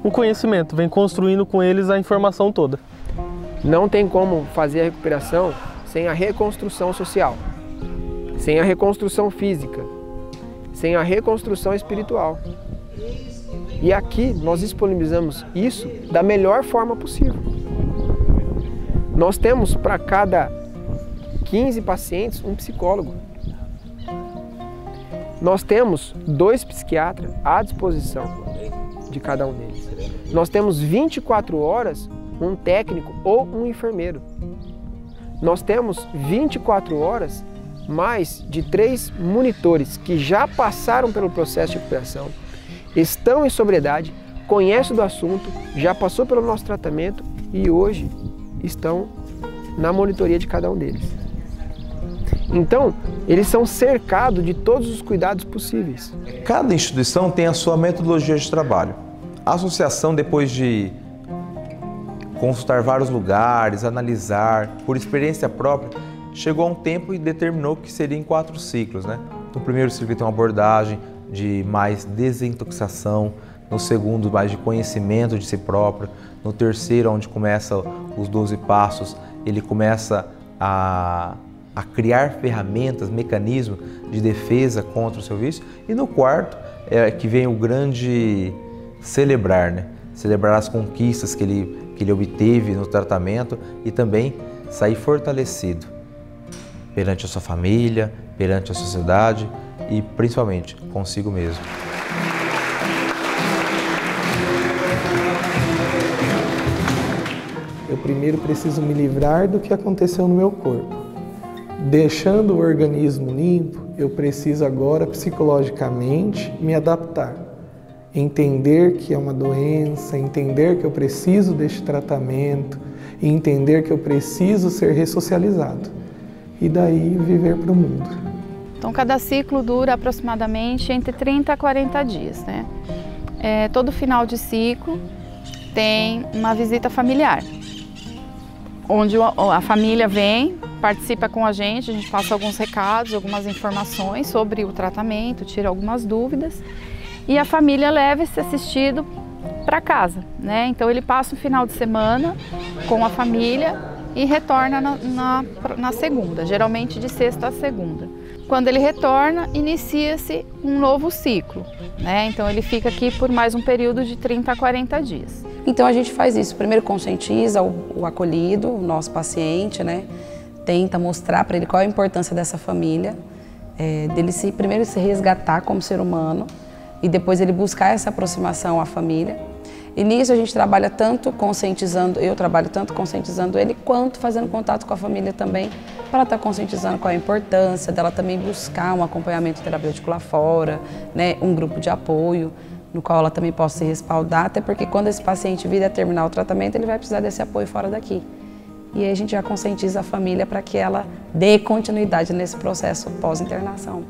o conhecimento, vem construindo com eles a informação toda. Não tem como fazer a recuperação sem a reconstrução social, sem a reconstrução física, sem a reconstrução espiritual. E aqui nós disponibilizamos isso da melhor forma possível. Nós temos para cada 15 pacientes um psicólogo. Nós temos 2 psiquiatras à disposição de cada um deles. Nós temos 24 horas um técnico ou um enfermeiro. Nós temos 24 horas mais de 3 monitores que já passaram pelo processo de recuperação, estão em sobriedade, conhecem do assunto, já passou pelo nosso tratamento e hoje estão na monitoria de cada um deles. Então, eles são cercados de todos os cuidados possíveis. Cada instituição tem a sua metodologia de trabalho. A associação, depois de consultar vários lugares, analisar, por experiência própria, chegou a um tempo e determinou que seria em 4 ciclos, né? No primeiro ciclo tem uma abordagem de mais desintoxicação, no segundo mais de conhecimento de si próprio, no terceiro, onde começa os 12 passos, ele começa a criar ferramentas, mecanismos de defesa contra o seu vício, e no quarto é que vem o grande celebrar, né? Celebrar as conquistas que ele obteve no tratamento e também sair fortalecido perante a sua família, perante a sociedade e principalmente consigo mesmo. Eu primeiro preciso me livrar do que aconteceu no meu corpo. Deixando o organismo limpo, eu preciso agora psicologicamente me adaptar. Entender que é uma doença, entender que eu preciso deste tratamento e entender que eu preciso ser ressocializado. E daí viver para o mundo. Então cada ciclo dura aproximadamente entre 30 a 40 dias, né? Todo final de ciclo tem uma visita familiar, onde a família vem, participa com a gente passa alguns recados, algumas informações sobre o tratamento, tira algumas dúvidas e a família leva esse assistido para casa, né? Então ele passa o final de semana com a família e retorna na segunda, geralmente de sexta a segunda. Quando ele retorna, inicia-se um novo ciclo, né? Então ele fica aqui por mais um período de 30 a 40 dias. Então a gente faz isso, primeiro conscientiza o acolhido, o nosso paciente, né? Tenta mostrar para ele qual é a importância dessa família, dele primeiro se resgatar como ser humano e depois ele buscar essa aproximação à família. E nisso a gente trabalha tanto conscientizando, eu trabalho tanto conscientizando ele, quanto fazendo contato com a família também, para estar conscientizando qual é a importância dela também buscar um acompanhamento terapêutico lá fora, né, um grupo de apoio, no qual ela também possa se respaldar, até porque quando esse paciente vir a terminar o tratamento, ele vai precisar desse apoio fora daqui. E aí a gente já conscientiza a família para que ela dê continuidade nesse processo pós-internação.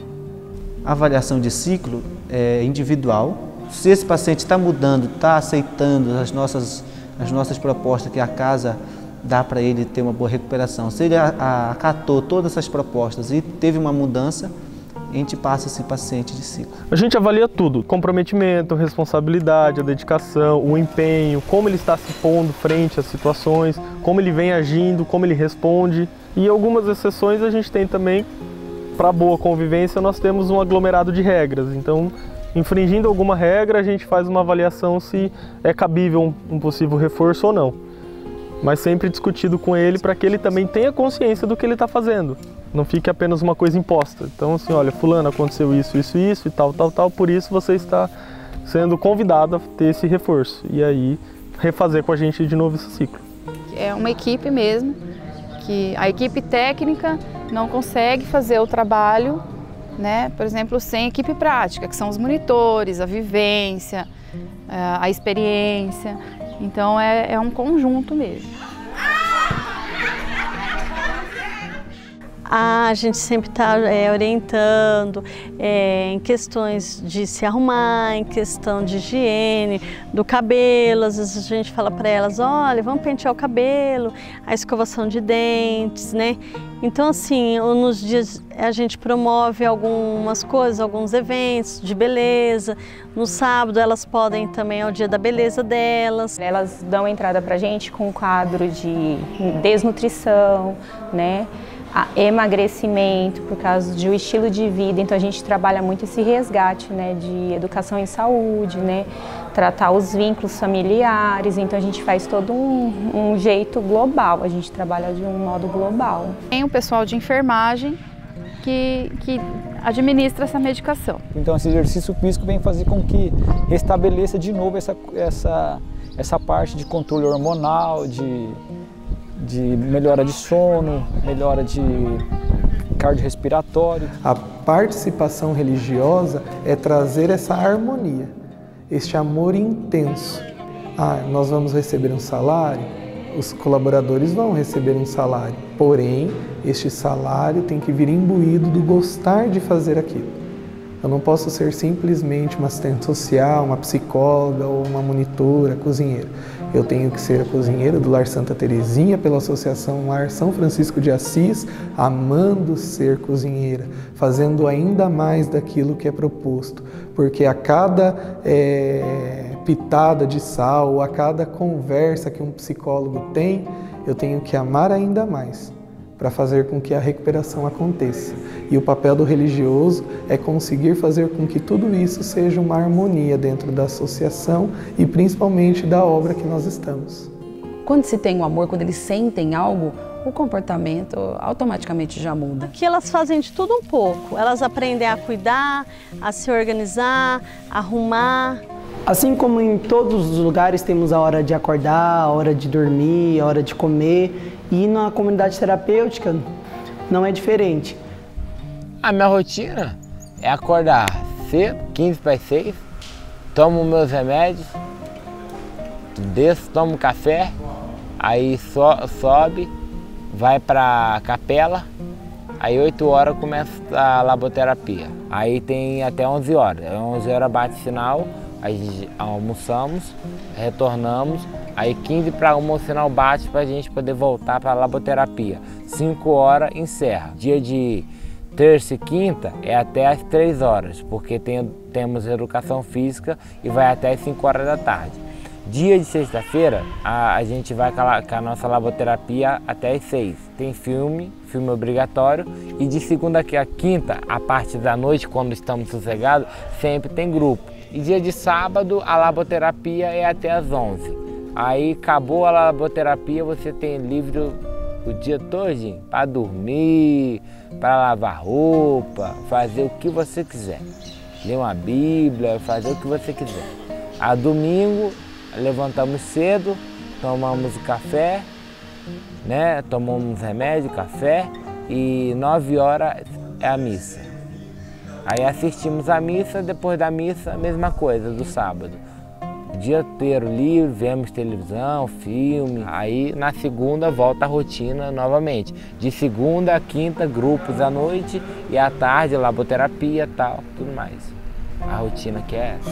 A avaliação de ciclo é individual. Se esse paciente está mudando, está aceitando as nossas propostas que a casa dá para ele ter uma boa recuperação, se ele acatou todas essas propostas e teve uma mudança, a gente passa esse paciente de ciclo. A gente avalia tudo, comprometimento, responsabilidade, a dedicação, o empenho, como ele está se pondo frente às situações, como ele vem agindo, como ele responde. E algumas exceções a gente tem também, para boa convivência, nós temos um aglomerado de regras. Então, infringindo alguma regra, a gente faz uma avaliação se é cabível um possível reforço ou não. Mas sempre discutido com ele para que ele também tenha consciência do que ele está fazendo. Não fique apenas uma coisa imposta. Então, assim, olha, fulano, aconteceu isso e tal, por isso você está sendo convidado a ter esse reforço. E aí, refazer com a gente de novo esse ciclo. É uma equipe mesmo, que a equipe técnica não consegue fazer o trabalho, né, por exemplo, sem equipe prática, que são os monitores, a vivência, a experiência. Então é um conjunto mesmo. A gente sempre está orientando em questões de se arrumar, em questão de higiene, do cabelo. Às vezes a gente fala para elas, olha, vamos pentear o cabelo, a escovação de dentes, né? Então, assim, nos dias a gente promove algumas coisas, alguns eventos de beleza. No sábado elas podem também, é o dia da beleza delas. Elas dão entrada pra gente com um quadro de desnutrição, né? Emagrecimento por causa do estilo de vida, então a gente trabalha muito esse resgate, né, de educação em saúde, né, tratar os vínculos familiares, então a gente faz todo um jeito global, a gente trabalha de um modo global. Tem o pessoal de enfermagem que administra essa medicação. Então esse exercício físico vem fazer com que restabeleça de novo essa parte de controle hormonal, de melhora de sono, melhora de cardiorrespiratório. A participação religiosa é trazer essa harmonia, este amor intenso. Nós vamos receber um salário, os colaboradores vão receber um salário, porém, este salário tem que vir imbuído do gostar de fazer aquilo. Eu não posso ser simplesmente uma assistente social, uma psicóloga ou uma monitora, cozinheira. Eu tenho que ser a cozinheira do Lar Santa Terezinha, pela Associação Lar São Francisco de Assis, amando ser cozinheira, fazendo ainda mais daquilo que é proposto. Porque a cada pitada de sal, a cada conversa que um psicólogo tem, eu tenho que amar ainda mais, para fazer com que a recuperação aconteça. E o papel do religioso é conseguir fazer com que tudo isso seja uma harmonia dentro da associação e principalmente da obra que nós estamos. Quando se tem o amor, quando eles sentem algo, o comportamento automaticamente já muda. Aqui elas fazem de tudo um pouco. Elas aprendem a cuidar, a se organizar, a arrumar. Assim como em todos os lugares temos a hora de acordar, a hora de dormir, a hora de comer, e na comunidade terapêutica não é diferente. A minha rotina é acordar cedo, 15 para as 6, tomo meus remédios, desço, tomo café, aí sobe, vai para a capela, aí 8 horas começa a laboterapia. Aí tem até 11 horas, 11 horas bate sinal, Aí almoçamos, retornamos, aí 15 para 1 o sinal bate para a gente poder voltar para a laboterapia. 5 horas encerra. Dia de terça e quinta é até às 3 horas, porque temos educação física e vai até às 5 horas da tarde. Dia de sexta-feira, a gente vai com a nossa laboterapia até às 6. Tem filme obrigatório, e de segunda a quinta, a parte da noite, quando estamos sossegados, sempre tem grupo. E dia de sábado, a laboterapia é até às 11. Aí acabou a laboterapia, você tem livre o dia todo para dormir, para lavar roupa, fazer o que você quiser. Ler uma Bíblia, fazer o que você quiser. A domingo, levantamos cedo, tomamos o café, né? Tomamos remédio, café, e 9 horas é a missa. Aí assistimos a missa, depois da missa, a mesma coisa do sábado. O dia inteiro livre, vemos televisão, filme. Aí na segunda volta a rotina novamente. De segunda a quinta, grupos à noite, e à tarde, laboterapia e tal, tudo mais. A rotina que é essa.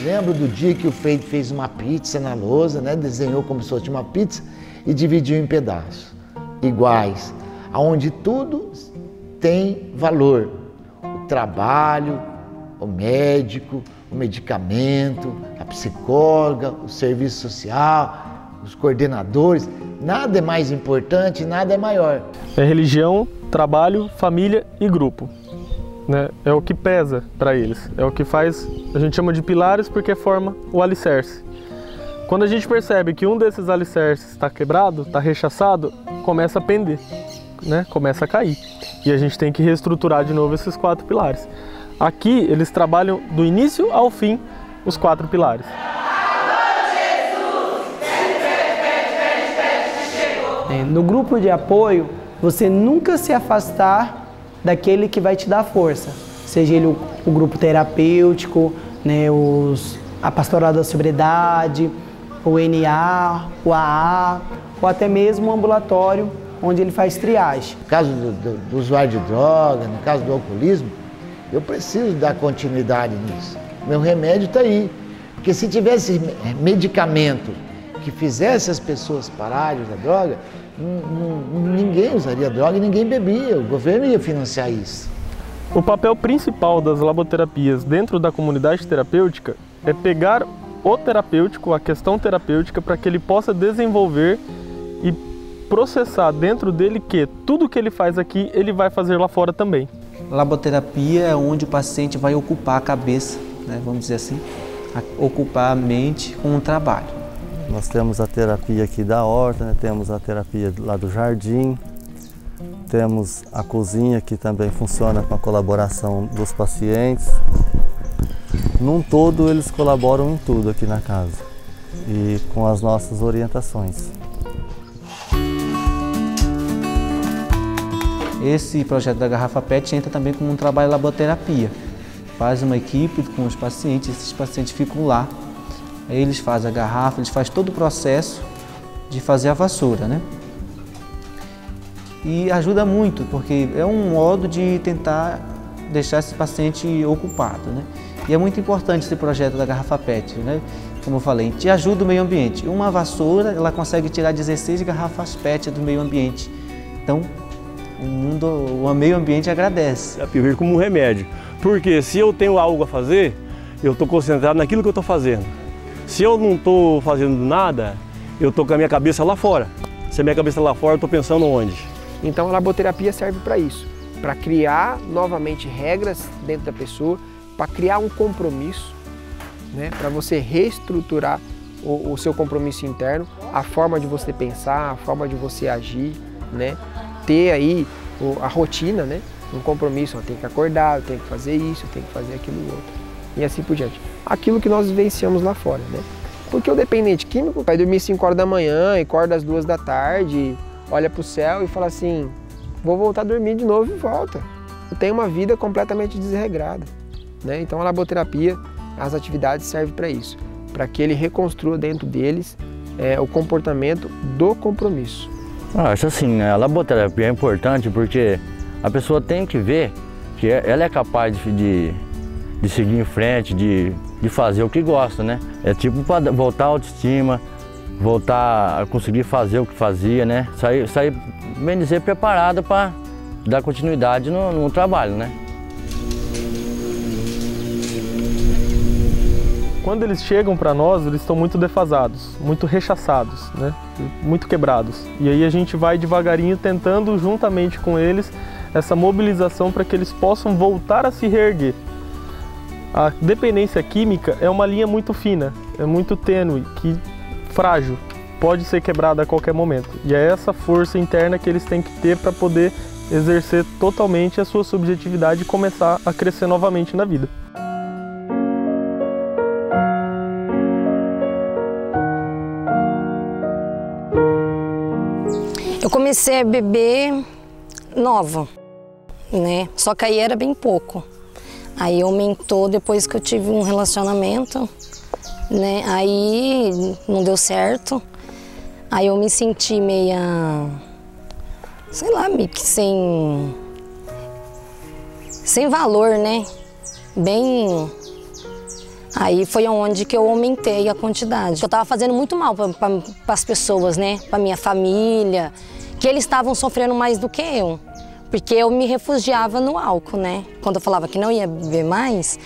Lembro do dia que o Frei fez uma pizza na lousa, né? Desenhou como se fosse uma pizza e dividiu em pedaços iguais, onde tudo tem valor. O trabalho, o médico, o medicamento, a psicóloga, o serviço social, os coordenadores. Nada é mais importante, nada é maior. É religião, trabalho, família e grupo. Né? É o que pesa para eles, é o que faz, a gente chama de pilares porque forma o alicerce. Quando a gente percebe que um desses alicerces está quebrado, está rechaçado, começa a pender, né? Começa a cair. E a gente tem que reestruturar de novo esses 4 pilares. Aqui eles trabalham do início ao fim os 4 pilares. No grupo de apoio, você nunca se afastar daquele que vai te dar força, seja ele o grupo terapêutico, né, a pastoral da sobriedade, o NA, o AA, ou até mesmo o ambulatório, onde ele faz triagem. No caso do usuário de droga, no caso do alcoolismo, eu preciso dar continuidade nisso. Meu remédio está aí, porque se tivesse medicamento que fizesse as pessoas pararem da droga, ninguém usaria droga e ninguém bebia, o governo ia financiar isso. O papel principal das laboterapias dentro da comunidade terapêutica é pegar o terapêutico, a questão terapêutica, para que ele possa desenvolver e processar dentro dele que tudo que ele faz aqui, ele vai fazer lá fora também. Laboterapia é onde o paciente vai ocupar a cabeça, né, vamos dizer assim, ocupar a mente com o trabalho. Nós temos a terapia aqui da horta, né? Temos a terapia lá do jardim, temos a cozinha que também funciona com a colaboração dos pacientes. Num todo, eles colaboram em tudo aqui na casa e com as nossas orientações. Esse projeto da Garrafa PET entra também como um trabalho de laboterapia. Faz uma equipe com os pacientes, esses pacientes ficam lá. Aí eles fazem a garrafa, eles fazem todo o processo de fazer a vassoura, né? E ajuda muito, porque é um modo de tentar deixar esse paciente ocupado, né? E é muito importante esse projeto da Garrafa PET, né? Como eu falei, te ajuda o meio ambiente. Uma vassoura, ela consegue tirar 16 garrafas PET do meio ambiente. Então, o meio ambiente agradece. Eu vejo como um remédio, porque se eu tenho algo a fazer, eu estou concentrado naquilo que eu estou fazendo. Se eu não estou fazendo nada, eu estou com a minha cabeça lá fora. Se a minha cabeça lá fora, eu estou pensando onde? Então a laboterapia serve para isso, para criar novamente regras dentro da pessoa, para criar um compromisso, né, para você reestruturar o seu compromisso interno, a forma de você pensar, a forma de você agir, né, ter aí a rotina, né, um compromisso, eu tenho que acordar, eu tenho que fazer isso, eu tenho que fazer aquilo outro, e assim por diante. Aquilo que nós vivenciamos lá fora, né? Porque o dependente químico vai dormir 5 horas da manhã, acorda às 2 da tarde, olha para o céu e fala assim, vou voltar a dormir de novo e volta. Eu tenho uma vida completamente desregrada, né? Então a laboterapia, as atividades servem para isso, para que ele reconstrua dentro deles o comportamento do compromisso. Acho assim, a laboterapia é importante porque a pessoa tem que ver que ela é capaz de seguir em frente, de fazer o que gosta, né? É tipo para voltar a autoestima, voltar a conseguir fazer o que fazia, né? Sair bem dizer, preparada para dar continuidade no trabalho, né? Quando eles chegam para nós, eles estão muito defasados, muito rechaçados, né? Muito quebrados. E aí a gente vai devagarinho tentando, juntamente com eles, essa mobilização para que eles possam voltar a se reerguer. A dependência química é uma linha muito fina, é muito tênue, frágil, pode ser quebrada a qualquer momento. E é essa força interna que eles têm que ter para poder exercer totalmente a sua subjetividade e começar a crescer novamente na vida. Eu comecei a beber nova, né? Só que aí era bem pouco. Aí aumentou depois que eu tive um relacionamento, né? Aí não deu certo. Aí eu me senti meia, sei lá, meio que sem valor, né? Bem... Aí foi onde que eu aumentei a quantidade. Eu estava fazendo muito mal para as pessoas, né? Para minha família, que eles estavam sofrendo mais do que eu. Porque eu me refugiava no álcool, né? Quando eu falava que não ia beber mais,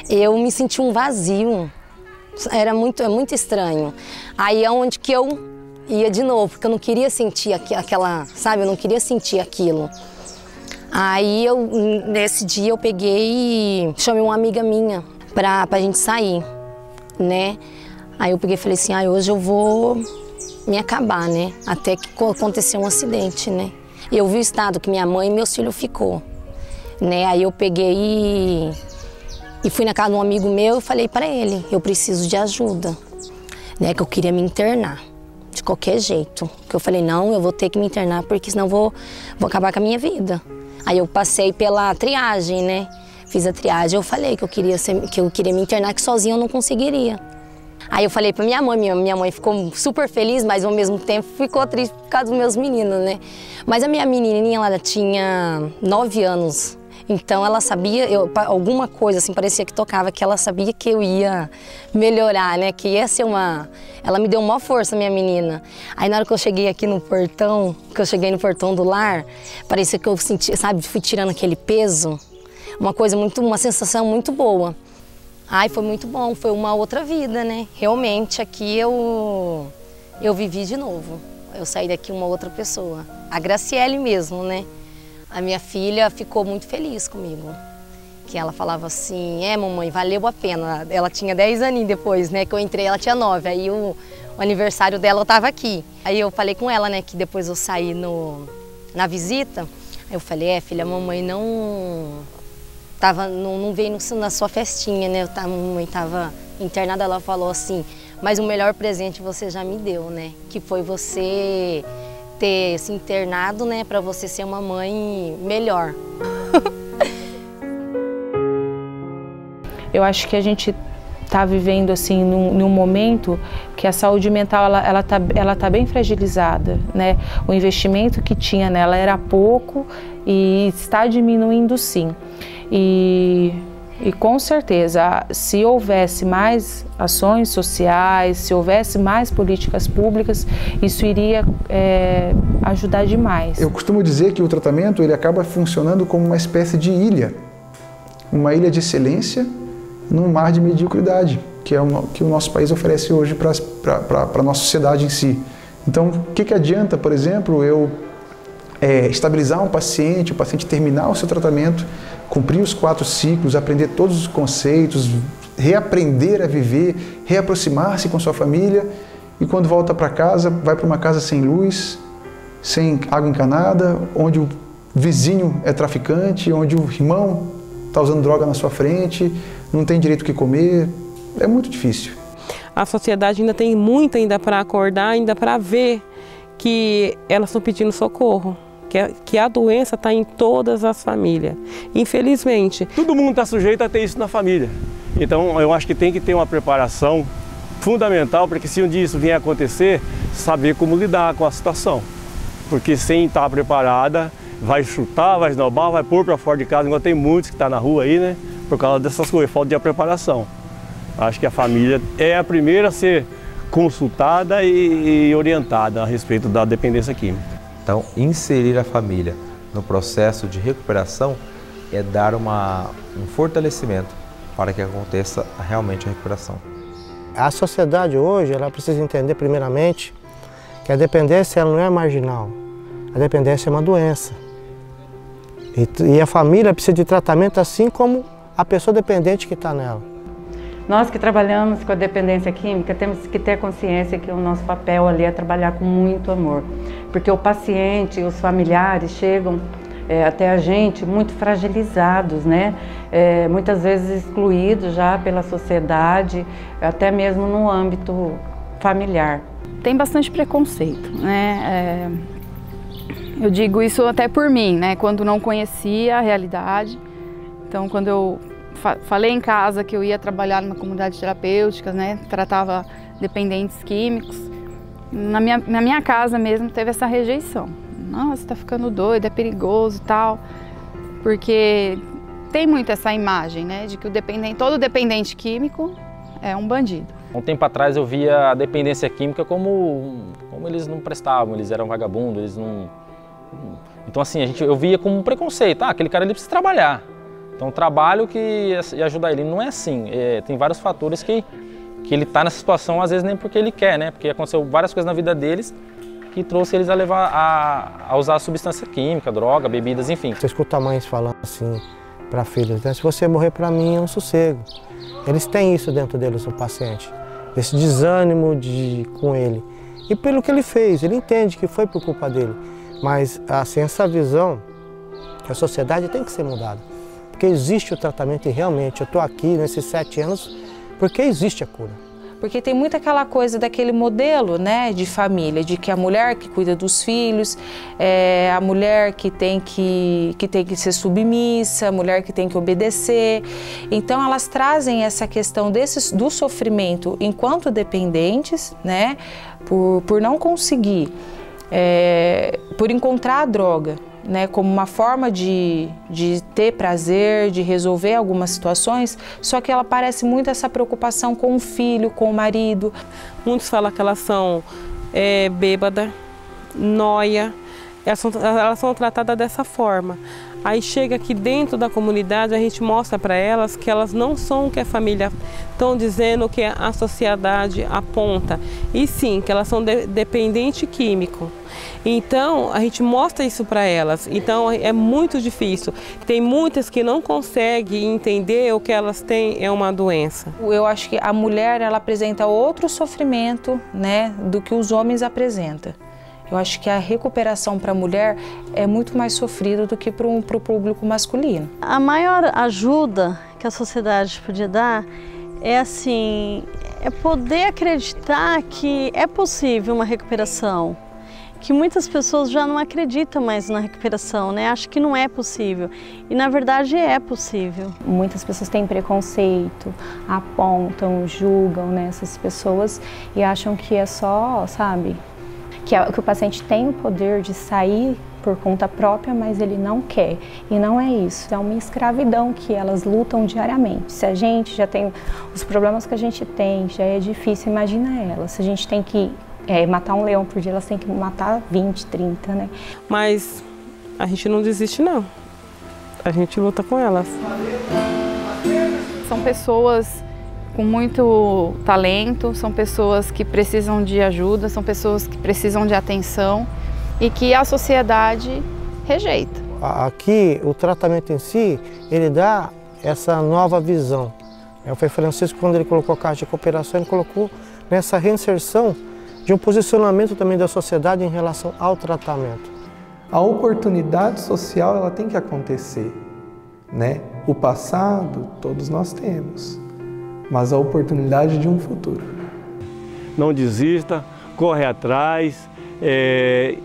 eu me sentia um vazio. É muito estranho. Aí é onde que eu ia de novo, porque eu não queria sentir aquela, sabe? Eu não queria sentir aquilo. Aí nesse dia eu peguei e chamei uma amiga minha pra gente sair, né? Aí eu peguei e falei assim, hoje eu vou me acabar, né? Até que aconteceu um acidente, né? Eu vi o estado que minha mãe e meus filhos ficou, né? Aí eu peguei e fui na casa de um amigo meu e falei para ele, eu preciso de ajuda, né? Que eu queria me internar, de qualquer jeito. Que eu falei, não, eu vou ter que me internar porque senão vou acabar com a minha vida. Aí eu passei pela triagem, né? Fiz a triagem, eu falei que eu queria me internar, que sozinha eu não conseguiria. Aí eu falei pra minha mãe ficou super feliz, mas ao mesmo tempo ficou triste por causa dos meus meninos, né? Mas a minha menininha, ela tinha 9 anos, então ela sabia, alguma coisa assim, parecia que tocava, que ela sabia que eu ia melhorar, né? Que ia ser Ela me deu uma força, minha menina. Aí na hora que eu cheguei aqui no portão, do lar, parecia que eu senti, sabe, fui tirando aquele peso. Uma sensação muito boa. Ai, foi muito bom, foi uma outra vida, né? Realmente aqui eu vivi de novo. Eu saí daqui uma outra pessoa. A Graciele mesmo, né? A minha filha ficou muito feliz comigo. Que ela falava assim, mamãe, valeu a pena. Ela tinha 10 aninhos depois, né? Que eu entrei, ela tinha 9. Aí o aniversário dela eu tava aqui. Aí eu falei com ela, né? Que depois eu saí na visita. Aí eu falei, filha, a mamãe não veio na sua festinha, né? A mamãe estava internada, ela falou assim, mas o melhor presente você já me deu, né? Que foi você ter se internado, né? Para você ser uma mãe melhor. Eu acho que a gente está vivendo assim num momento que a saúde mental ela tá bem fragilizada, né? O investimento que tinha nela era pouco e está diminuindo sim. E com certeza, se houvesse mais ações sociais, se houvesse mais políticas públicas, isso iria ajudar demais. Eu costumo dizer que o tratamento ele acaba funcionando como uma espécie de ilha, uma ilha de excelência num mar de mediocridade, que é o que o nosso país oferece hoje para a nossa sociedade em si. Então, o que adianta, por exemplo, eu estabilizar o paciente terminar o seu tratamento, cumprir os 4 ciclos, aprender todos os conceitos, reaprender a viver, reaproximar-se com sua família e quando volta para casa, vai para uma casa sem luz, sem água encanada, onde o vizinho é traficante, onde o irmão está usando droga na sua frente, não tem direito o que comer, é muito difícil. A sociedade ainda tem muito para acordar, ainda para ver que elas estão pedindo socorro. Que a doença está em todas as famílias, infelizmente. Todo mundo está sujeito a ter isso na família. Então eu acho que tem que ter uma preparação fundamental para que se um dia isso vier a acontecer, saber como lidar com a situação. Porque sem estar preparada, vai chutar, vai esnobar, vai pôr para fora de casa, igual tem muitos que estão na rua aí, né? Por causa dessas coisas, falta de preparação. Acho que a família é a primeira a ser consultada e orientada a respeito da dependência química. Então, inserir a família no processo de recuperação é dar um fortalecimento para que aconteça realmente a recuperação. A sociedade hoje, ela precisa entender primeiramente que a dependência ela não é marginal, a dependência é uma doença. E a família precisa de tratamento assim como a pessoa dependente que está nela. Nós que trabalhamos com a dependência química temos que ter consciência que o nosso papel ali é trabalhar com muito amor, porque o paciente e os familiares chegam até a gente muito fragilizados, né? Muitas vezes excluídos já pela sociedade, até mesmo no âmbito familiar. Tem bastante preconceito, né? Eu digo isso até por mim, né? Quando não conhecia a realidade, então quando eu falei em casa que eu ia trabalhar numa comunidade terapêutica, né? Tratava dependentes químicos, na minha casa mesmo teve essa rejeição. Nossa, tá ficando doido, é perigoso e tal, porque tem muito essa imagem, né, de que todo dependente químico é um bandido. Um tempo atrás eu via a dependência química como eles não prestavam, eles eram vagabundos, eles não... Então assim, eu via como um preconceito, aquele cara ele precisa trabalhar. Então o trabalho que ia ajudar ele não é assim, tem vários fatores que ele está nessa situação, às vezes nem porque ele quer, né, porque aconteceu várias coisas na vida deles que trouxe eles a usar substância química, droga, bebidas, enfim. Você escuta mães falando assim para filhos, né? Se você morrer para mim é um sossego. Eles têm isso dentro deles, o paciente, esse desânimo com ele. E pelo que ele fez, ele entende que foi por culpa dele. Mas assim, essa visão, a sociedade tem que ser mudada. Porque existe o tratamento e realmente eu estou aqui nesses 7 anos porque existe a cura. Porque tem muito aquela coisa daquele modelo, né, de família, de que a mulher que cuida dos filhos, a mulher que tem que ser submissa, a mulher que tem que obedecer. Então elas trazem essa questão do sofrimento enquanto dependentes, né, por não conseguir, por encontrar a droga, né, como uma forma de ter prazer, de resolver algumas situações, só que ela parece muito essa preocupação com o filho, com o marido. Muitos falam que elas são bêbadas, nóia, elas são tratadas dessa forma. Aí chega aqui dentro da comunidade, a gente mostra para elas que elas não são o que a família estão dizendo, o que a sociedade aponta, e sim, que elas são dependentes químicos. Então, a gente mostra isso para elas. Então, é muito difícil. Tem muitas que não conseguem entender o que elas têm é uma doença. Eu acho que a mulher, ela apresenta outro sofrimento, né, do que os homens apresentam. Eu acho que a recuperação para a mulher é muito mais sofrida do que para o público masculino. A maior ajuda que a sociedade podia dar é poder acreditar que é possível uma recuperação. Que muitas pessoas já não acreditam mais na recuperação, né? Acham que não é possível. E na verdade é possível. Muitas pessoas têm preconceito, apontam, julgam, né, essas pessoas e acham que é só, sabe, que o paciente tem o poder de sair por conta própria, mas ele não quer. E não é isso, é uma escravidão que elas lutam diariamente. Se a gente já tem os problemas que a gente tem, já é difícil, imagina elas. Se a gente tem que matar um leão por dia, elas têm que matar 20, 30, né? Mas a gente não desiste, não. A gente luta com elas. São pessoas com muito talento, são pessoas que precisam de ajuda, são pessoas que precisam de atenção e que a sociedade rejeita. Aqui, o tratamento em si, ele dá essa nova visão. Foi Francisco, quando ele colocou a Caixa de Cooperação, ele colocou nessa reinserção de um posicionamento também da sociedade em relação ao tratamento. A oportunidade social, ela tem que acontecer, né? O passado, todos nós temos, mas a oportunidade de um futuro. Não desista, corre atrás,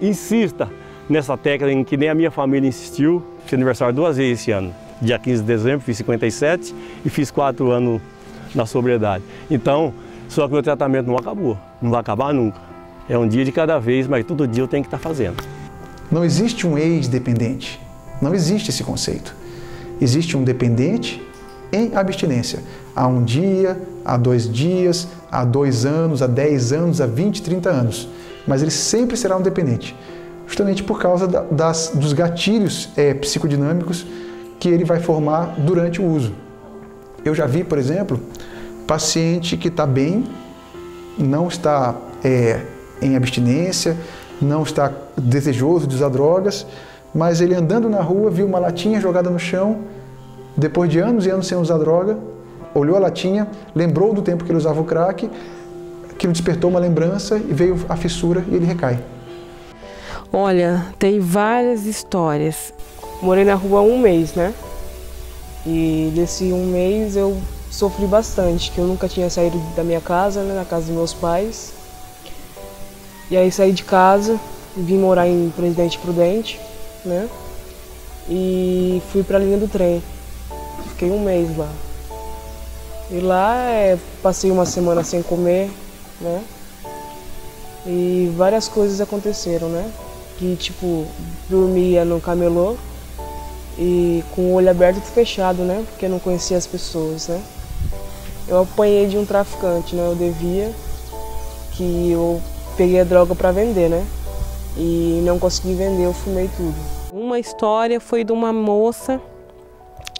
insista nessa técnica em que nem a minha família insistiu. Fiz aniversário 2 vezes esse ano. Dia 15 de dezembro fiz 57 e fiz 4 anos na sobriedade. Então, só que o meu tratamento não acabou, não vai acabar nunca. É um dia de cada vez, mas todo dia eu tenho que estar fazendo. Não existe um ex-dependente. Não existe esse conceito. Existe um dependente em abstinência. Há 1 dia, há 2 dias, há 2 anos, há 10 anos, há 20, 30 anos. Mas ele sempre será um dependente. Justamente por causa dos gatilhos psicodinâmicos que ele vai formar durante o uso. Eu já vi, por exemplo, paciente que está bem, não está em abstinência, não está desejoso de usar drogas, mas ele andando na rua viu uma latinha jogada no chão, depois de anos e anos sem usar droga, olhou a latinha, lembrou do tempo que ele usava o crack, aquilo despertou uma lembrança e veio a fissura e ele recai. Olha, tem várias histórias. Morei na rua há 1 mês, né? E nesse 1 mês eu sofri bastante, que eu nunca tinha saído da minha casa, né, na casa dos meus pais. E aí saí de casa, vim morar em Presidente Prudente, né? E fui pra linha do trem. Fiquei 1 mês lá. E lá passei uma semana sem comer, né? E várias coisas aconteceram, né? Que tipo, dormia no camelô e com o olho aberto e fechado, né? Porque eu não conhecia as pessoas, né? Eu apanhei de um traficante, né? Eu devia, que eu peguei a droga para vender, né? E não consegui vender, eu fumei tudo. Uma história foi de uma moça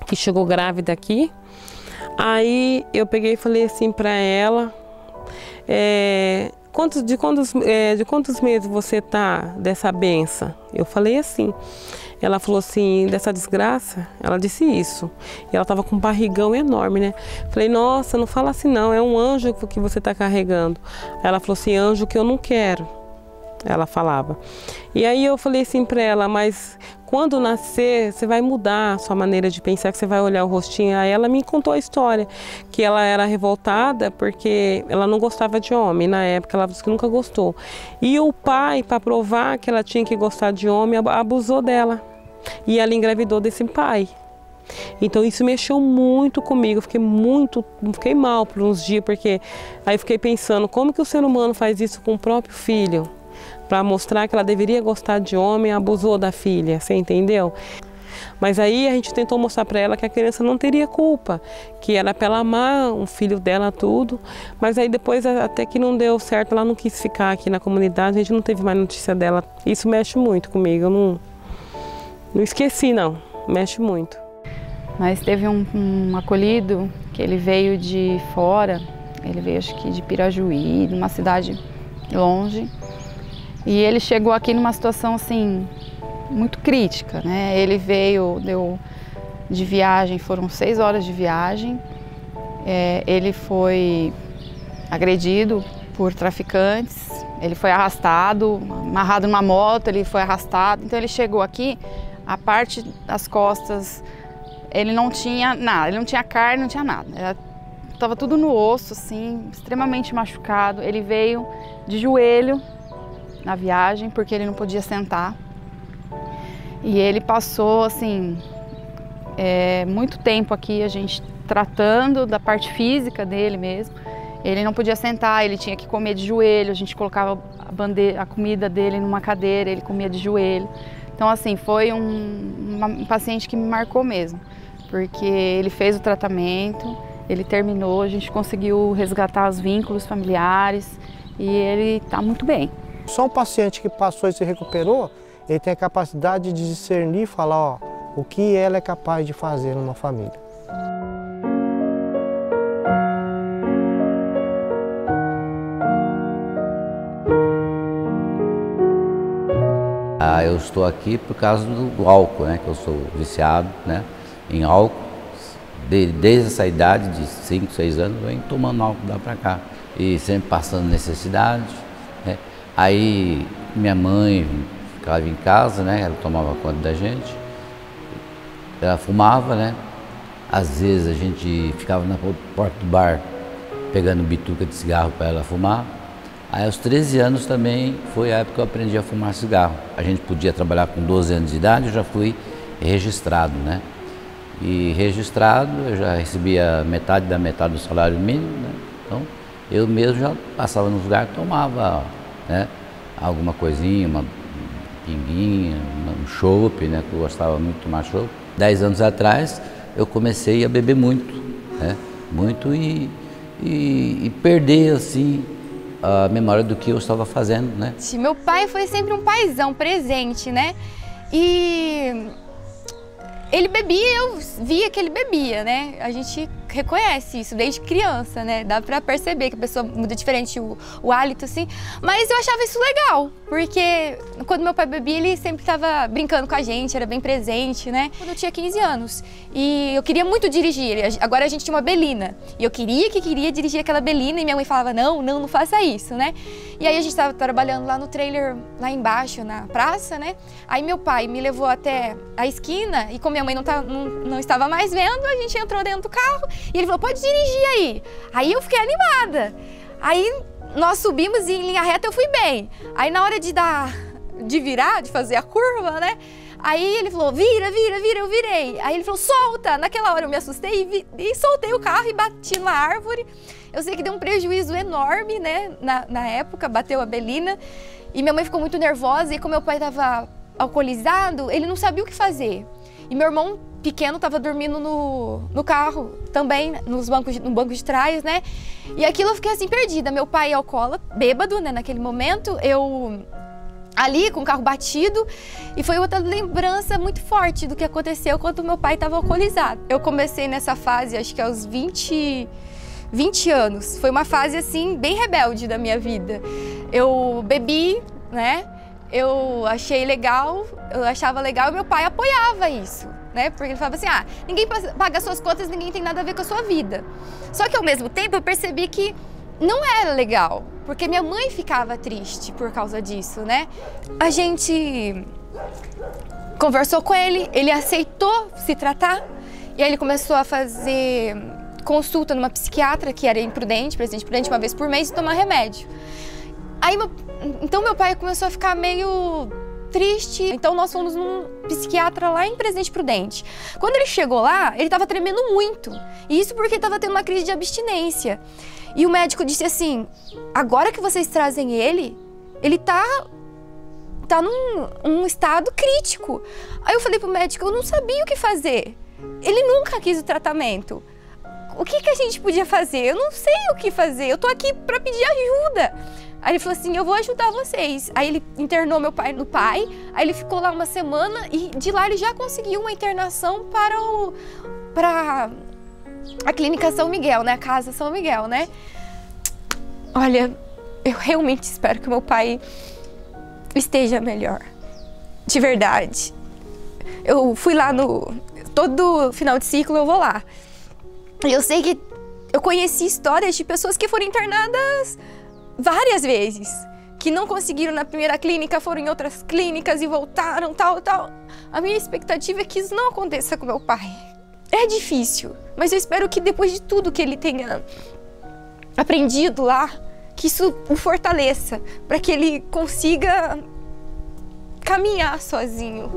que chegou grávida aqui. Aí eu peguei e falei assim para ela, de quantos meses você tá dessa benção? Eu falei assim. Ela falou assim, dessa desgraça? Ela disse isso. E ela tava com um barrigão enorme, né? Falei, nossa, não fala assim não, é um anjo que você tá carregando. Ela falou assim, anjo que eu não quero. Ela falava. E aí eu falei assim para ela, mas quando nascer, você vai mudar a sua maneira de pensar, que você vai olhar o rostinho. Aí ela me contou a história, que ela era revoltada porque ela não gostava de homem. Na época ela disse que nunca gostou. E o pai, para provar que ela tinha que gostar de homem, abusou dela. E ela engravidou desse pai. Então isso mexeu muito comigo, fiquei mal por uns dias, porque aí fiquei pensando, como que o ser humano faz isso com o próprio filho? Para mostrar que ela deveria gostar de homem, abusou da filha, você entendeu? Mas aí a gente tentou mostrar para ela que a criança não teria culpa, que era para ela amar o filho dela, tudo. Mas aí depois, até que não deu certo, ela não quis ficar aqui na comunidade, a gente não teve mais notícia dela. Isso mexe muito comigo, eu não esqueci não, mexe muito. Mas teve um acolhido que ele veio de fora, ele veio acho que de Pirajuí, de uma cidade longe. E ele chegou aqui numa situação assim, muito crítica, né? Ele deu de viagem, foram 6 horas de viagem. Ele foi agredido por traficantes, ele foi arrastado, amarrado numa moto, ele foi arrastado. Então ele chegou aqui, a parte das costas, ele não tinha nada, ele não tinha carne, não tinha nada. Estava tudo no osso, assim, extremamente machucado. Ele veio de joelho na viagem, porque ele não podia sentar. E ele passou, assim, muito tempo aqui, a gente tratando da parte física dele mesmo. Ele não podia sentar, ele tinha que comer de joelho, a gente colocava a comida dele numa cadeira, ele comia de joelho. Então, assim, foi um paciente que me marcou mesmo, porque ele fez o tratamento, ele terminou, a gente conseguiu resgatar os vínculos familiares e ele está muito bem. Só um paciente que passou e se recuperou, ele tem a capacidade de discernir e falar, ó, o que ela é capaz de fazer numa família. Eu estou aqui por causa do álcool, né? Que eu sou viciado, né, em álcool. Desde essa idade de 5, 6 anos, eu venho tomando álcool lá para cá. E sempre passando necessidade, né? Aí minha mãe ficava em casa, né? Ela tomava conta da gente. Ela fumava, né? Às vezes a gente ficava na porta do bar pegando bituca de cigarro para ela fumar. Aí aos 13 anos também foi a época que eu aprendi a fumar cigarro. A gente podia trabalhar com 12 anos de idade, eu já fui registrado, né? E registrado eu já recebia metade da metade do salário mínimo, né? Então eu mesmo já passava nos lugares e tomava, né, alguma coisinha, pinguinha, um chopp, né, que eu gostava muito de tomar chopp. 10 anos atrás eu comecei a beber muito, né, muito e perder assim a memória do que eu estava fazendo, né. Meu pai foi sempre um paizão presente, né, e ele bebia, eu via que ele bebia, né, a gente reconhece isso desde criança, né? Dá pra perceber que a pessoa muda diferente o hálito, assim. Mas eu achava isso legal, porque quando meu pai bebia, ele sempre tava brincando com a gente, era bem presente, né? Quando eu tinha 15 anos. E eu queria muito dirigir. Agora a gente tinha uma Belina. E eu queria dirigir aquela Belina e minha mãe falava, não faça isso, né? E aí a gente tava trabalhando lá no trailer, lá embaixo, na praça, né? Aí meu pai me levou até a esquina e como minha mãe não estava mais vendo, a gente entrou dentro do carro e ele falou, pode dirigir aí. Aí eu fiquei animada. Aí nós subimos e em linha reta eu fui bem. Aí na hora de virar, de fazer a curva, né? Aí ele falou, vira, eu virei. Aí ele falou, solta. Naquela hora eu me assustei e soltei o carro e bati na árvore. Eu sei que deu um prejuízo enorme, né? Na época, bateu a Belina. E minha mãe ficou muito nervosa e como meu pai estava alcoolizado, ele não sabia o que fazer. E meu irmão pequeno estava dormindo no carro também, no banco de trás, né? E aquilo eu fiquei assim perdida. Meu pai é alcoólatra, bêbado, né? Naquele momento, eu ali com o carro batido e foi outra lembrança muito forte do que aconteceu quando meu pai estava alcoolizado. Eu comecei nessa fase, acho que aos 20 anos. Foi uma fase assim bem rebelde da minha vida. Eu bebi, né? Eu achava legal e meu pai apoiava isso, né? Porque ele falava assim, ninguém paga suas contas, ninguém tem nada a ver com a sua vida. Só que ao mesmo tempo eu percebi que não era legal, porque minha mãe ficava triste por causa disso, né? A gente conversou com ele, ele aceitou se tratar e aí ele começou a fazer consulta numa psiquiatra que era imprudente, Presidente Prudente, uma vez por mês e tomar remédio. Aí então meu pai começou a ficar meio triste, então nós fomos num psiquiatra lá em Presidente Prudente. Quando ele chegou lá, ele estava tremendo muito, e isso porque estava tendo uma crise de abstinência. E o médico disse assim, agora que vocês trazem ele tá num estado crítico. Aí eu falei pro médico, eu não sabia o que fazer. Ele nunca quis o tratamento. O que a gente podia fazer? Eu não sei o que fazer, eu tô aqui para pedir ajuda. Aí ele falou assim, eu vou ajudar vocês. Aí ele internou meu pai no pai, aí ele ficou lá uma semana e de lá ele já conseguiu uma internação para a clínica São Miguel, né? A casa São Miguel, né? Olha, eu realmente espero que meu pai esteja melhor. De verdade. Eu fui lá todo final de ciclo eu vou lá. E eu sei que eu conheci histórias de pessoas que foram internadas várias vezes, que não conseguiram na primeira clínica, foram em outras clínicas e voltaram, tal. A minha expectativa é que isso não aconteça com meu pai. É difícil, mas eu espero que depois de tudo que ele tenha aprendido lá, que isso o fortaleça, para que ele consiga caminhar sozinho.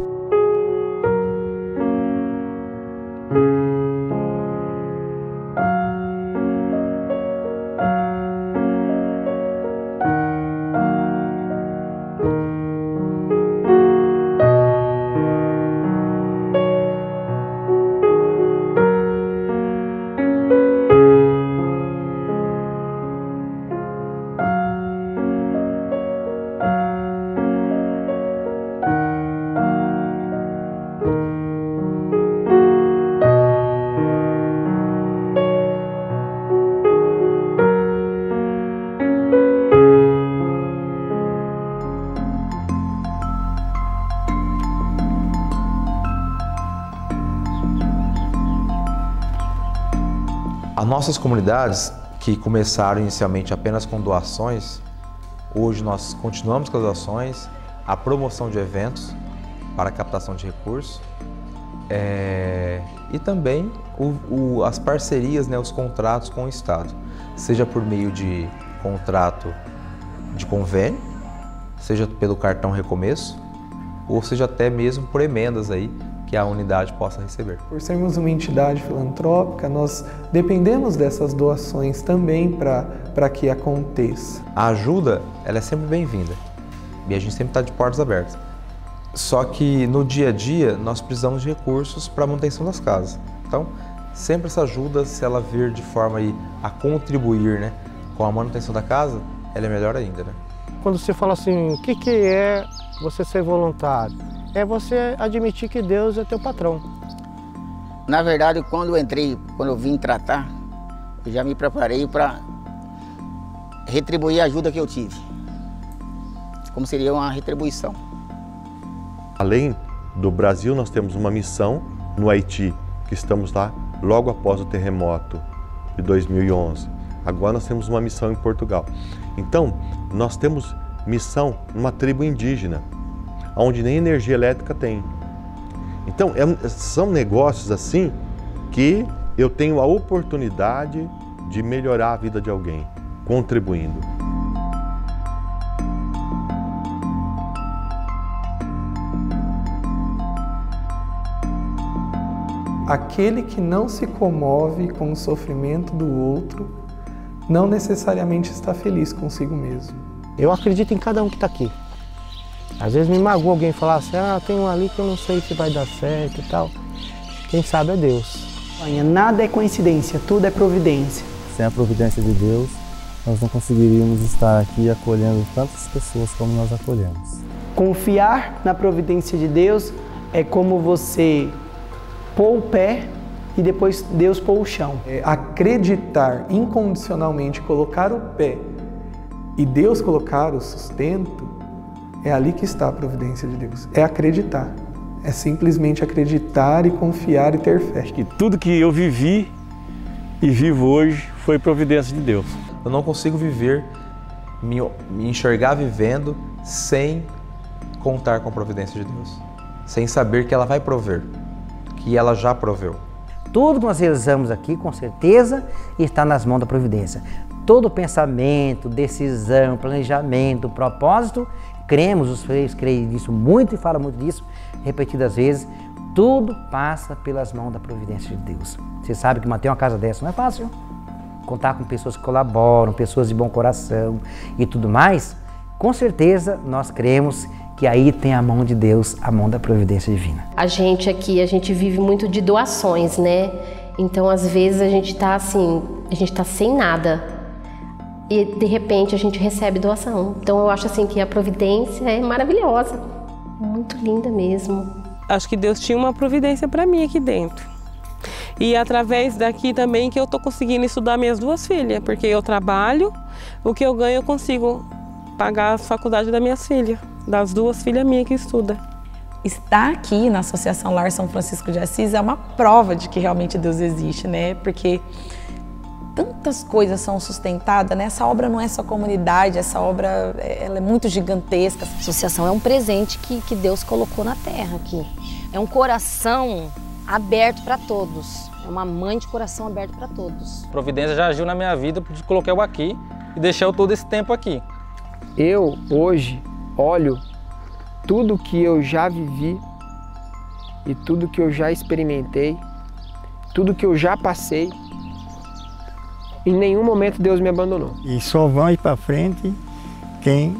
As nossas comunidades, que começaram inicialmente apenas com doações, hoje nós continuamos com as doações, a promoção de eventos para captação de recursos e também as parcerias, né, os contratos com o Estado, seja por meio de contrato de convênio, seja pelo cartão Recomeço, ou seja até mesmo por emendas aí que a unidade possa receber. Por sermos uma entidade filantrópica, nós dependemos dessas doações também para que aconteça. A ajuda, ela é sempre bem-vinda e a gente sempre está de portas abertas. Só que no dia a dia nós precisamos de recursos para a manutenção das casas. Então, sempre essa ajuda, se ela vir de forma aí a contribuir, né, com a manutenção da casa, ela é melhor ainda, né? Quando você fala assim, o que é você ser voluntário? É você admitir que Deus é teu patrão. Na verdade, quando eu vim tratar, eu já me preparei para retribuir a ajuda que eu tive. Como seria uma retribuição. Além do Brasil, nós temos uma missão no Haiti, que estamos lá logo após o terremoto de 2011. Agora nós temos uma missão em Portugal. Então, nós temos missão numa tribo indígena, onde nem energia elétrica tem. Então, são negócios assim que eu tenho a oportunidade de melhorar a vida de alguém, contribuindo. Aquele que não se comove com o sofrimento do outro, não necessariamente está feliz consigo mesmo. Eu acredito em cada um que está aqui. Às vezes me magoa alguém falar assim, tem um ali que eu não sei se vai dar certo e tal. Quem sabe é Deus. Nada é coincidência, tudo é providência. Sem a providência de Deus, nós não conseguiríamos estar aqui acolhendo tantas pessoas como nós acolhemos. Confiar na providência de Deus é como você pôr o pé e depois Deus pôr o chão. Acreditar incondicionalmente, colocar o pé e Deus colocar o sustento, é ali que está a providência de Deus. É acreditar. É simplesmente acreditar e confiar e ter fé. Que tudo que eu vivi e vivo hoje foi providência de Deus. Eu não consigo viver, me enxergar vivendo sem contar com a providência de Deus. Sem saber que ela vai prover, que ela já proveu. Tudo que nós realizamos aqui, com certeza, está nas mãos da providência. Todo pensamento, decisão, planejamento, propósito, cremos, os freios creem nisso muito e falam muito disso, repetidas vezes, tudo passa pelas mãos da providência de Deus. Você sabe que manter uma casa dessa não é fácil. Contar com pessoas que colaboram, pessoas de bom coração e tudo mais, com certeza nós cremos que aí tem a mão de Deus, a mão da providência divina. A gente aqui, a gente vive muito de doações, né? Então, às vezes, a gente tá assim, a gente tá sem nada. E, de repente, a gente recebe doação. Então, eu acho assim que a providência é maravilhosa. Muito linda mesmo. Acho que Deus tinha uma providência para mim aqui dentro. E através daqui também que eu tô conseguindo estudar minhas duas filhas, porque eu trabalho, o que eu ganho eu consigo pagar a faculdade das minhas filhas, das duas filhas minhas que estudam. Estar aqui na Associação Lar São Francisco de Assis é uma prova de que realmente Deus existe, né? Porque tantas coisas são sustentadas, né? Essa obra não é só comunidade, essa obra ela é muito gigantesca. A associação é um presente que Deus colocou na terra aqui. É um coração aberto para todos. É uma mãe de coração aberto para todos. A providência já agiu na minha vida, porque coloquei eu aqui e deixei eu todo esse tempo aqui. Eu, hoje, olho tudo que eu já vivi e tudo que eu já experimentei, tudo que eu já passei. Em nenhum momento Deus me abandonou. E só vai para frente quem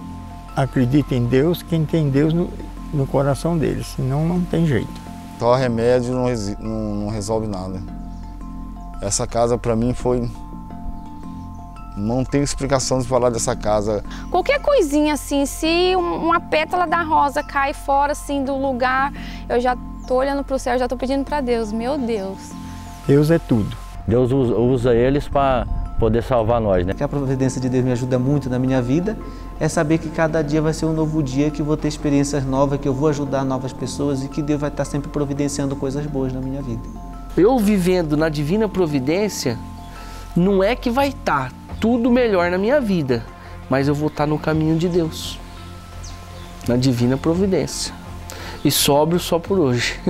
acredita em Deus, quem tem Deus no coração deles, senão não tem jeito. Só remédio não resolve nada. Essa casa para mim foi... Não tem explicação de falar dessa casa. Qualquer coisinha assim, se uma pétala da rosa cai fora assim do lugar, eu já tô olhando para o céu, já tô pedindo para Deus, meu Deus. Deus é tudo. Deus usa eles para poder salvar nós, né? Que a providência de Deus me ajuda muito na minha vida é saber que cada dia vai ser um novo dia, que eu vou ter experiências novas, que eu vou ajudar novas pessoas e que Deus vai estar sempre providenciando coisas boas na minha vida. Eu vivendo na divina providência, não é que vai estar tudo melhor na minha vida, mas eu vou estar no caminho de Deus, na divina providência. E sóbrio só por hoje.